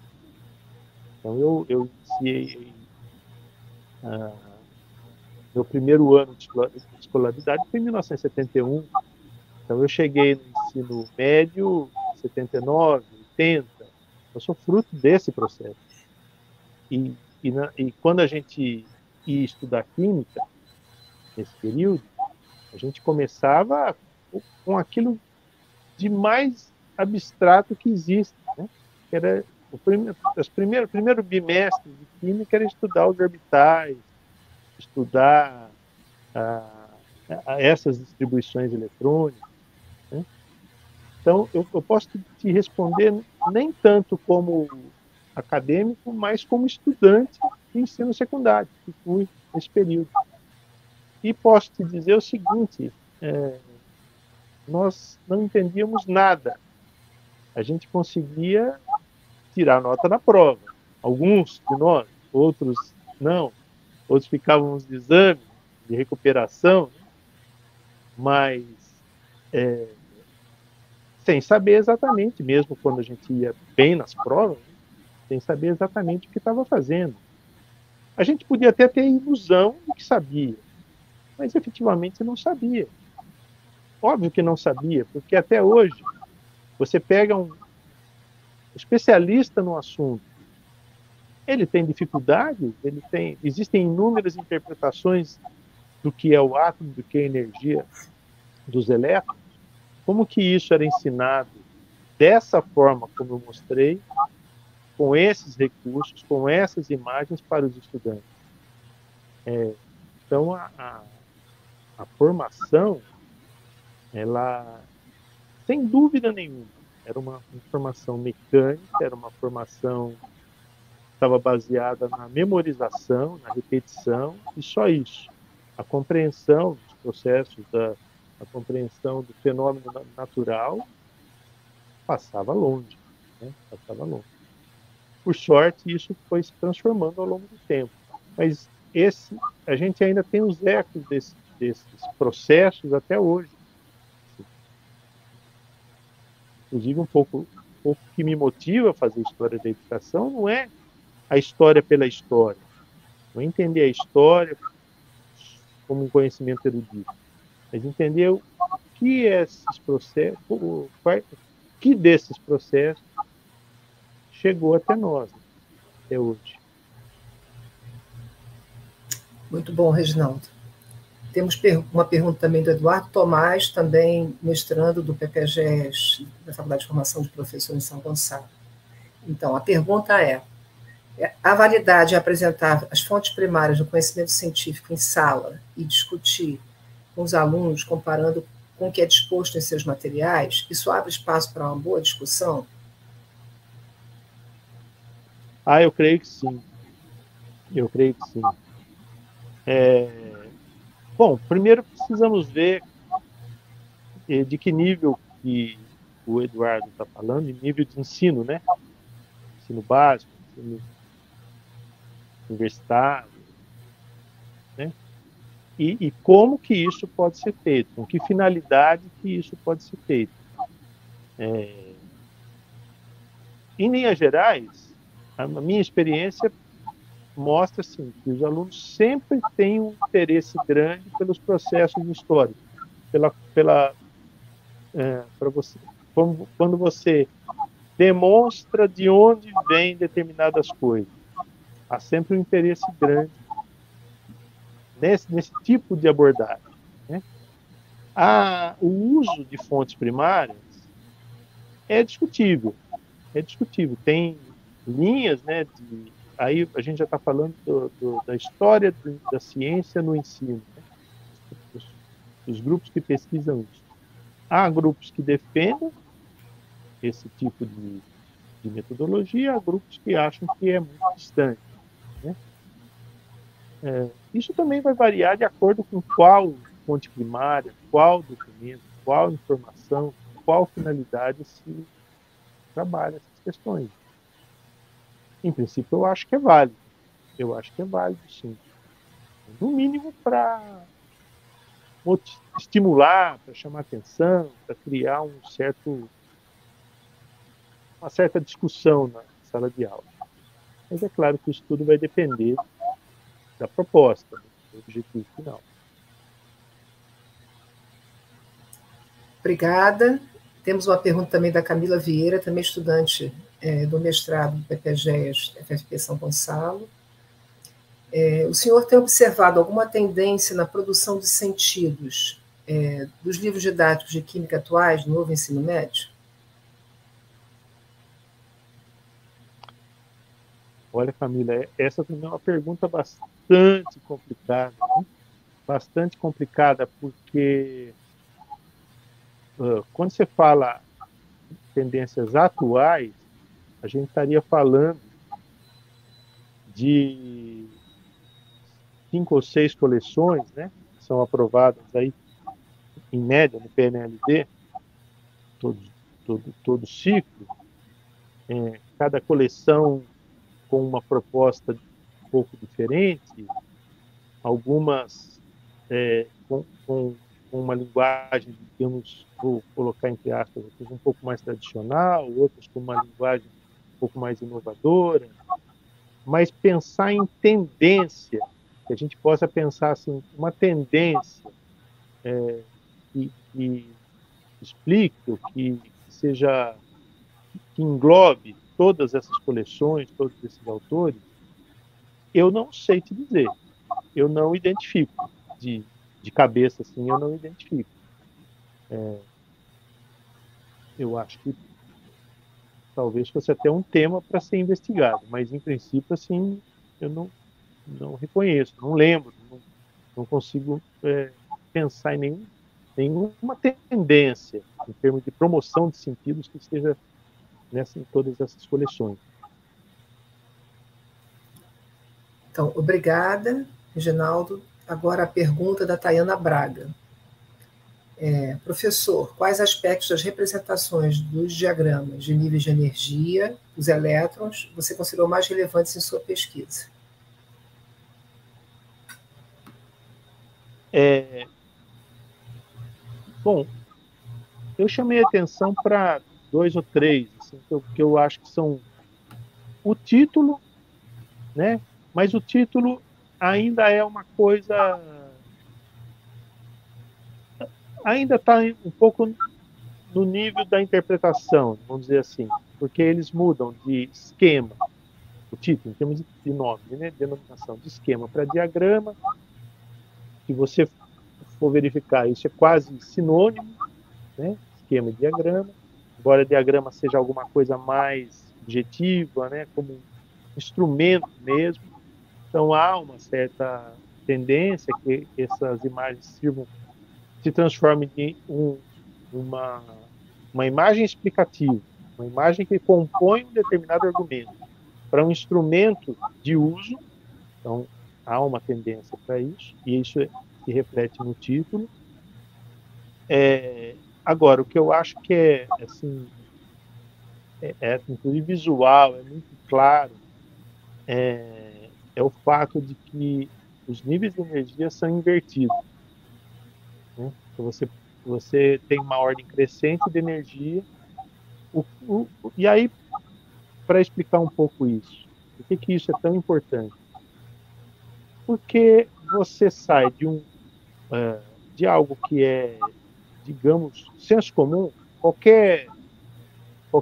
Então, eu iniciei meu primeiro ano de escolaridade foi em 1971. Então, eu cheguei no ensino médio em 79, 80. Eu sou fruto desse processo. E quando a gente ia estudar química, nesse período, a gente começava com aquilo de mais abstrato que existe, né? Que era o primeiro bimestre de química era estudar os orbitais, estudar essas distribuições eletrônicas, né? Então, eu posso te responder nem tanto como acadêmico, mas como estudante de ensino secundário, que fui nesse período. E posso te dizer o seguinte, nós não entendíamos nada. A gente conseguia tirar nota na prova. Alguns de nós, outros não. Outros ficavam nos exames de recuperação, né? Mas sem saber exatamente, mesmo quando a gente ia bem nas provas, né? Sem saber exatamente o que estava fazendo. A gente podia até ter ilusão de que sabia, mas efetivamente não sabia. Óbvio que não sabia, porque até hoje você pega um especialista no assunto, ele tem dificuldades, existem inúmeras interpretações do que é o átomo, do que é a energia dos elétrons. Como que isso era ensinado dessa forma como eu mostrei, com esses recursos, com essas imagens para os estudantes? Então, a formação, ela, sem dúvida nenhuma, era uma formação mecânica, era uma formação que estava baseada na memorização, na repetição, e só isso. A compreensão dos processos, a compreensão do fenômeno natural passava longe, né? Passava longe. Por sorte, isso foi se transformando ao longo do tempo. Mas a gente ainda tem os ecos desses processos até hoje. Inclusive, um pouco que me motiva a fazer história da educação não é a história pela história, não é entender a história como um conhecimento erudito, mas entender o que esses processos, o que desses processos chegou até nós, né, até hoje. Muito bom, Reginaldo. Temos uma pergunta também do Eduardo Tomás, também mestrando do PPGES, da Faculdade de Formação de Professores em São Gonçalo. Então, a pergunta é: a validade é apresentar as fontes primárias do conhecimento científico em sala e discutir com os alunos, comparando com o que é disposto em seus materiais? Isso abre espaço para uma boa discussão? Eu creio que sim. Eu creio que sim. Bom, primeiro precisamos ver de que nível que o Eduardo está falando, nível de ensino, né? Ensino básico, ensino universitário, né? E como que isso pode ser feito, com que finalidade que isso pode ser feito. Em linhas gerais, a minha experiência mostra assim, que os alunos sempre têm um interesse grande pelos processos históricos, para você, quando você demonstra de onde vêm determinadas coisas, há sempre um interesse grande nesse tipo de abordagem, né? O uso de fontes primárias é discutível, Tem linhas, né? Aí a gente já está falando da história da ciência no ensino, né? Os grupos que pesquisam isso. Há grupos que defendem esse tipo de metodologia, há grupos que acham que é muito distante, né? Isso também vai variar de acordo com qual fonte primária, qual documento, qual informação qual finalidade se trabalha essas questões. Em princípio, eu acho que é válido. Eu acho que é válido, sim. No mínimo para estimular, para chamar atenção, para criar uma certa discussão na sala de aula. Mas é claro que isso tudo vai depender da proposta, do objetivo final. Obrigada. Temos uma pergunta também da Camila Vieira, também estudante do mestrado do PPGES, FFP São Gonçalo. O senhor tem observado alguma tendência na produção de sentidos dos livros didáticos de química atuais no novo ensino médio? Olha, Camila, essa também é uma pergunta bastante complicada, né? Bastante complicada, porque quando você fala tendências atuais, a gente estaria falando de 5 ou 6 coleções, né, que são aprovadas aí, em média, no PNLD, todo ciclo, cada coleção com uma proposta um pouco diferente, algumas com uma linguagem, digamos, vou colocar entre aspas, um pouco mais tradicional, outras com uma linguagem um pouco mais inovadora, mas pensar em tendência, que a gente possa pensar assim, uma tendência que explique, ou que seja, que englobe todas essas coleções, todos esses autores, eu não sei te dizer, eu não identifico de cabeça assim, eu não identifico. Eu acho que talvez fosse até um tema para ser investigado, mas em princípio assim eu não reconheço, não lembro, não consigo pensar em nenhuma tendência em termos de promoção de sentidos que esteja em todas essas coleções. Então, obrigada, Reginaldo. Agora a pergunta da Tayana Braga. Professor, quais aspectos das representações dos diagramas de níveis de energia, dos elétrons, você considerou mais relevantes em sua pesquisa? Bom, eu chamei atenção para 2 ou 3, assim, que eu acho que são o título, né? Mas o título ainda é uma coisa, ainda está um pouco no nível da interpretação, vamos dizer assim, porque eles mudam de esquema, o título, em termos de nome, né? Denominação de esquema para diagrama. Se você for verificar, isso é quase sinônimo, né? Esquema e diagrama, embora diagrama seja alguma coisa mais objetiva, né? Como um instrumento mesmo. Então há uma certa tendência que essas imagens se transformem em uma imagem explicativa, uma imagem que compõe um determinado argumento para um instrumento de uso. Então há uma tendência para isso, e isso se reflete no título. Agora, o que eu acho que assim, inclusive visual, é muito claro, é o fato de que os níveis de energia são invertidos, né? Então, você tem uma ordem crescente de energia. E aí, para explicar um pouco isso, por que isso é tão importante? Porque você sai de algo que é, digamos, senso comum, qualquer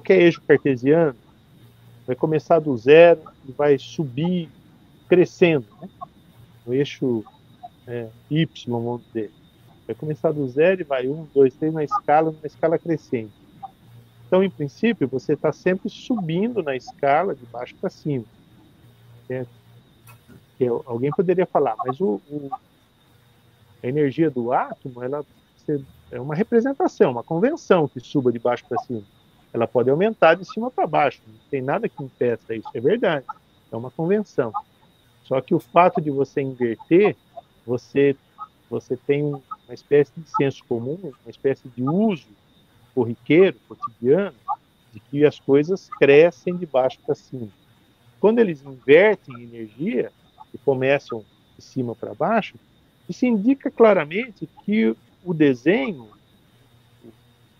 eixo cartesiano vai começar do zero e vai subir crescendo, né? O eixo Y, vamos dizer, vai começar do zero e vai 1, 2, 3 na escala, numa escala crescente. Então, em princípio, você está sempre subindo na escala de baixo para cima. Certo? Alguém poderia falar, mas a energia do átomo, ela é uma representação, uma convenção que suba de baixo para cima. Ela pode aumentar de cima para baixo, não tem nada que impeça isso, é verdade, é uma convenção. Só que o fato de você inverter, você tem uma espécie de senso comum, uma espécie de uso corriqueiro, cotidiano, de que as coisas crescem de baixo para cima. Quando eles invertem energia e começam de cima para baixo, isso indica claramente que o desenho,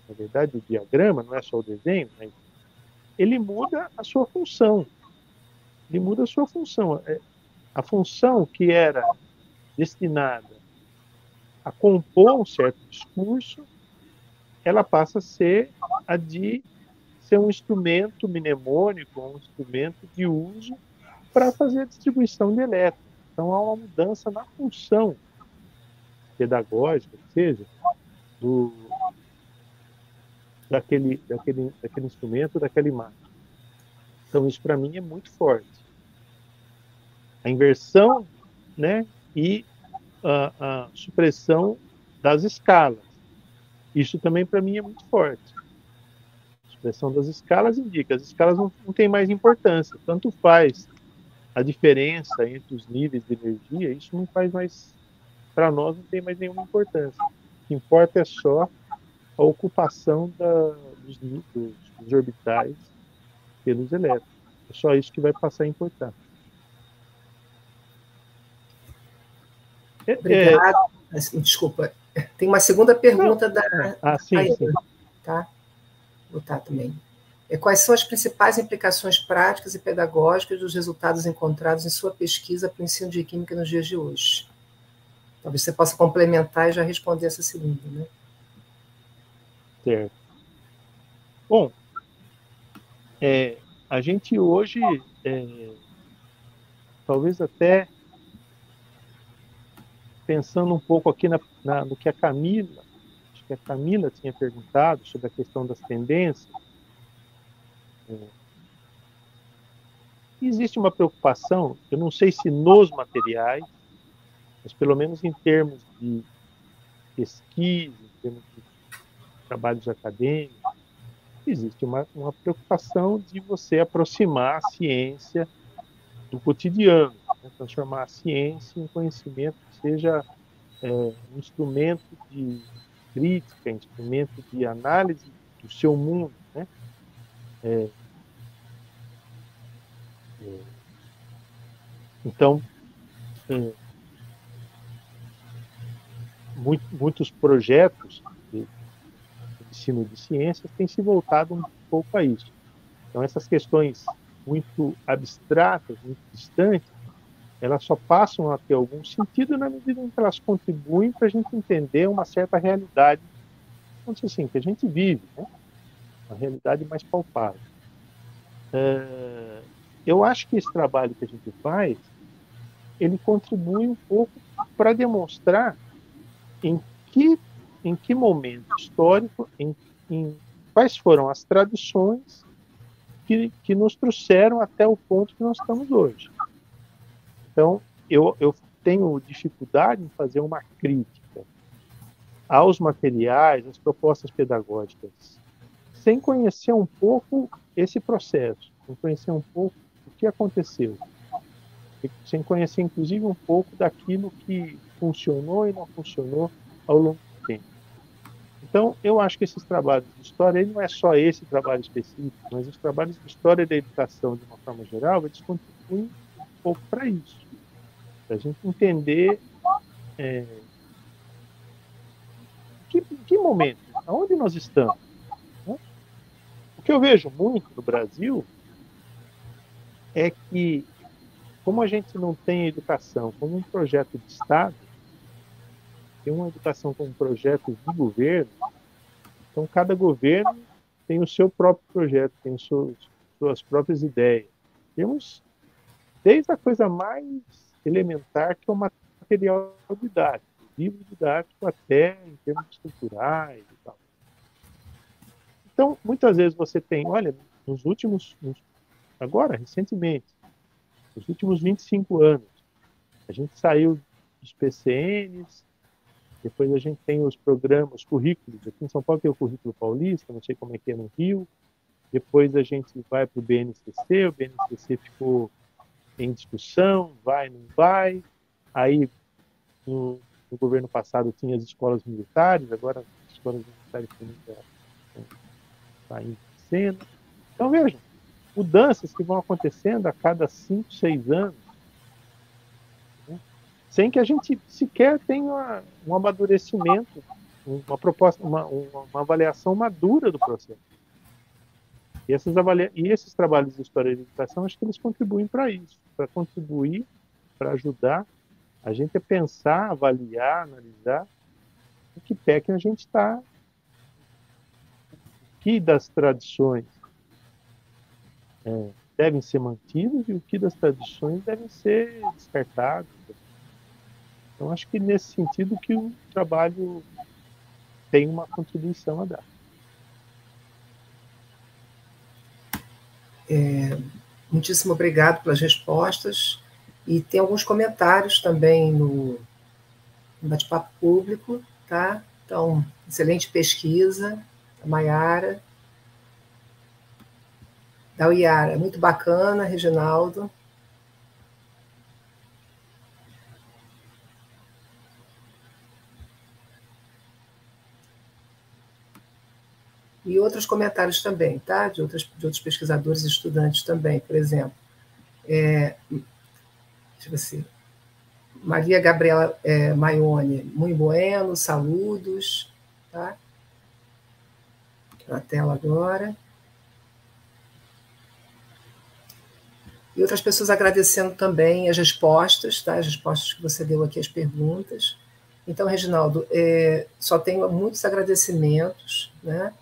na verdade o diagrama, não é só o desenho, mas ele muda a sua função. Ele muda a sua função. A função que era destinada a compor um certo discurso, ela passa a ser a de ser um instrumento mnemônico, um instrumento de uso para fazer a distribuição de elétrons. Então, há uma mudança na função pedagógica, que seja, daquele instrumento, daquela imagem. Então, isso para mim é muito forte. A inversão, né, e a supressão das escalas. Isso também para mim é muito forte. A supressão das escalas indica, as escalas não têm mais importância. Tanto faz a diferença entre os níveis de energia, isso não faz mais, para nós, não tem mais nenhuma importância. O que importa é só a ocupação dos orbitais pelos elétrons. É só isso que vai passar a importar. Obrigada. Desculpa. Tem uma segunda pergunta da sim. Tá? Vou botar também. Quais são as principais implicações práticas e pedagógicas dos resultados encontrados em sua pesquisa para o ensino de química nos dias de hoje? Talvez você possa complementar e já responder essa segunda, né? Certo. Bom, a gente hoje, talvez até pensando um pouco aqui no que a Camila tinha perguntado sobre a questão das tendências, existe uma preocupação, eu não sei se nos materiais, mas pelo menos em termos de pesquisa, em termos de trabalhos acadêmicos, existe uma preocupação de você aproximar a ciência do cotidiano, né? Transformar a ciência em conhecimento que seja um instrumento de crítica, instrumento de análise do seu mundo, né? Então, muitos projetos de ensino de ciências têm se voltado um pouco a isso. Então, essas questões muito abstratas, muito distantes, elas só passam a ter algum sentido na medida em que elas contribuem para a gente entender uma certa realidade, vamos dizer assim, que a gente vive, né? Uma realidade mais palpável. Eu acho que esse trabalho que a gente faz, ele contribui um pouco para demonstrar em que momento histórico, quais foram as tradições que nos trouxeram até o ponto que nós estamos hoje. Então, eu tenho dificuldade em fazer uma crítica aos materiais, às propostas pedagógicas, sem conhecer um pouco esse processo, sem conhecer um pouco o que aconteceu, sem conhecer, inclusive, um pouco daquilo que funcionou e não funcionou ao longo do tempo. Então, eu acho que esses trabalhos de história, ele não é só esse trabalho específico, mas os trabalhos de história e da educação, de uma forma geral, eles contribuem um pouco para isso, para a gente entender em que momento, aonde nós estamos, né? O que eu vejo muito no Brasil é que, como a gente não tem a educação como um projeto de Estado, tem uma educação como um projeto de governo, então cada governo tem o seu próprio projeto, tem suas próprias ideias. Temos desde a coisa mais elementar, que é o material didático, livro didático, até em termos estruturais e tal. Então, muitas vezes você tem, olha, agora, recentemente, nos últimos 25 anos, a gente saiu dos PCNs, depois a gente tem os programas, os currículos. Aqui em São Paulo tem o currículo paulista, não sei como é que é no Rio. Depois a gente vai para o BNCC, o BNCC ficou em discussão, vai, não vai. Aí, no governo passado, tinha as escolas militares, agora as escolas militares está em cena. Então, vejam, mudanças que vão acontecendo a cada 5, 6 anos, né? Sem que a gente sequer tenha um amadurecimento, uma proposta, uma avaliação madura do processo. E esses trabalhos de história de educação, acho que eles contribuem para isso, para contribuir, para ajudar a gente a pensar, avaliar, analisar em que pé que a gente está, que das tradições devem ser mantidas e o que das tradições devem ser descartadas. Então, acho que nesse sentido que o trabalho tem uma contribuição a dar. Muitíssimo obrigado pelas respostas. E tem alguns comentários também no bate-papo público, tá? Então, excelente pesquisa, a Maiara. Da Iara, muito bacana, Reginaldo. E outros comentários também, tá? De outros pesquisadores e estudantes também, por exemplo. Deixa eu ver se... Maria Gabriela Maione, muito bueno, saludos, tá? Na tela agora. E outras pessoas agradecendo também as respostas, tá? As respostas que você deu aqui às perguntas. Então, Reginaldo, só tenho muitos agradecimentos, né,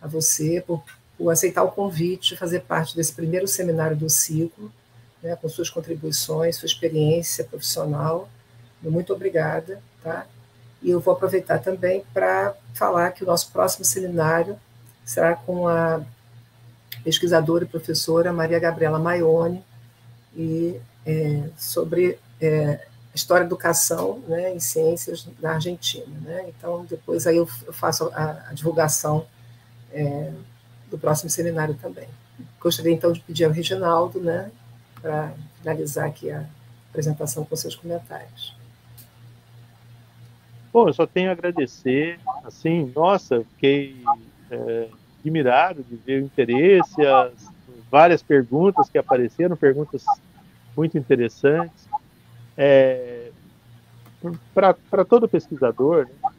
a você por aceitar o convite de fazer parte desse primeiro seminário do ciclo, né, com suas contribuições, sua experiência profissional. Muito obrigada, tá? E eu vou aproveitar também para falar que o nosso próximo seminário será com a pesquisadora e professora Maria Gabriela Maione, e sobre história da educação, né, em ciências na Argentina, né? Então, depois aí eu faço a divulgação do próximo seminário também. Gostaria, então, de pedir ao Reginaldo, né, para finalizar aqui a apresentação com seus comentários. Bom, eu só tenho a agradecer, assim, nossa, fiquei admirado de ver o interesse, as várias perguntas que apareceram, perguntas muito interessantes. Para todo pesquisador, né,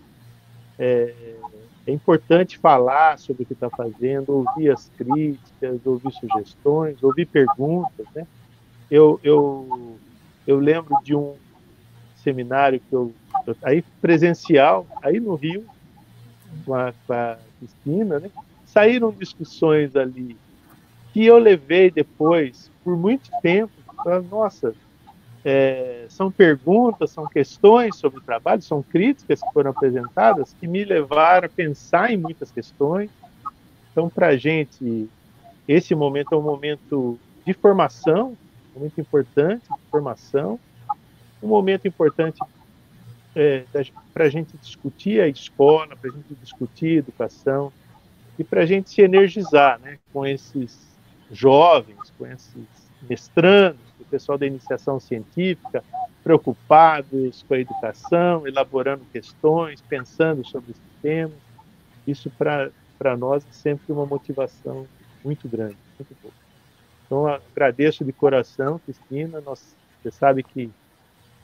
é importante falar sobre o que está fazendo, ouvir as críticas, ouvir sugestões, ouvir perguntas, né? Eu lembro de um seminário que aí presencial, aí no Rio, com a Cristina, né? Saíram discussões ali que eu levei depois, por muito tempo, nossa, são perguntas, são questões sobre o trabalho, são críticas que foram apresentadas que me levaram a pensar em muitas questões. Então, para a gente, esse momento é um momento de formação, muito importante, de formação, um momento importante para a gente discutir a escola, para a gente discutir a educação e para a gente se energizar, né, com esses jovens, com esses mestrandos, o pessoal da iniciação científica, preocupados com a educação, elaborando questões, pensando sobre esses temas. Isso, para nós, é sempre uma motivação muito grande, muito boa. Então, agradeço de coração, Cristina. Você sabe que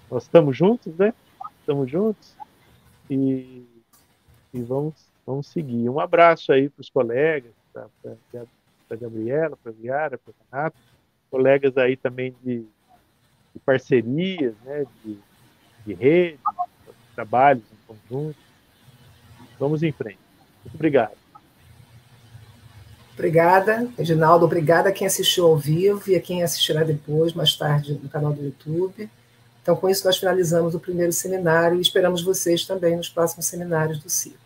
nós estamos juntos, né? Estamos juntos e vamos seguir. Um abraço aí para os colegas, para a Gabriela, para a Viara, para o Renato, colegas aí também de parcerias, né, de rede, de trabalhos em conjunto. Vamos em frente. Muito obrigado. Obrigada, Reginaldo. Obrigada a quem assistiu ao vivo e a quem assistirá depois, mais tarde, no canal do YouTube. Então, com isso, nós finalizamos o primeiro seminário e esperamos vocês também nos próximos seminários do ciclo.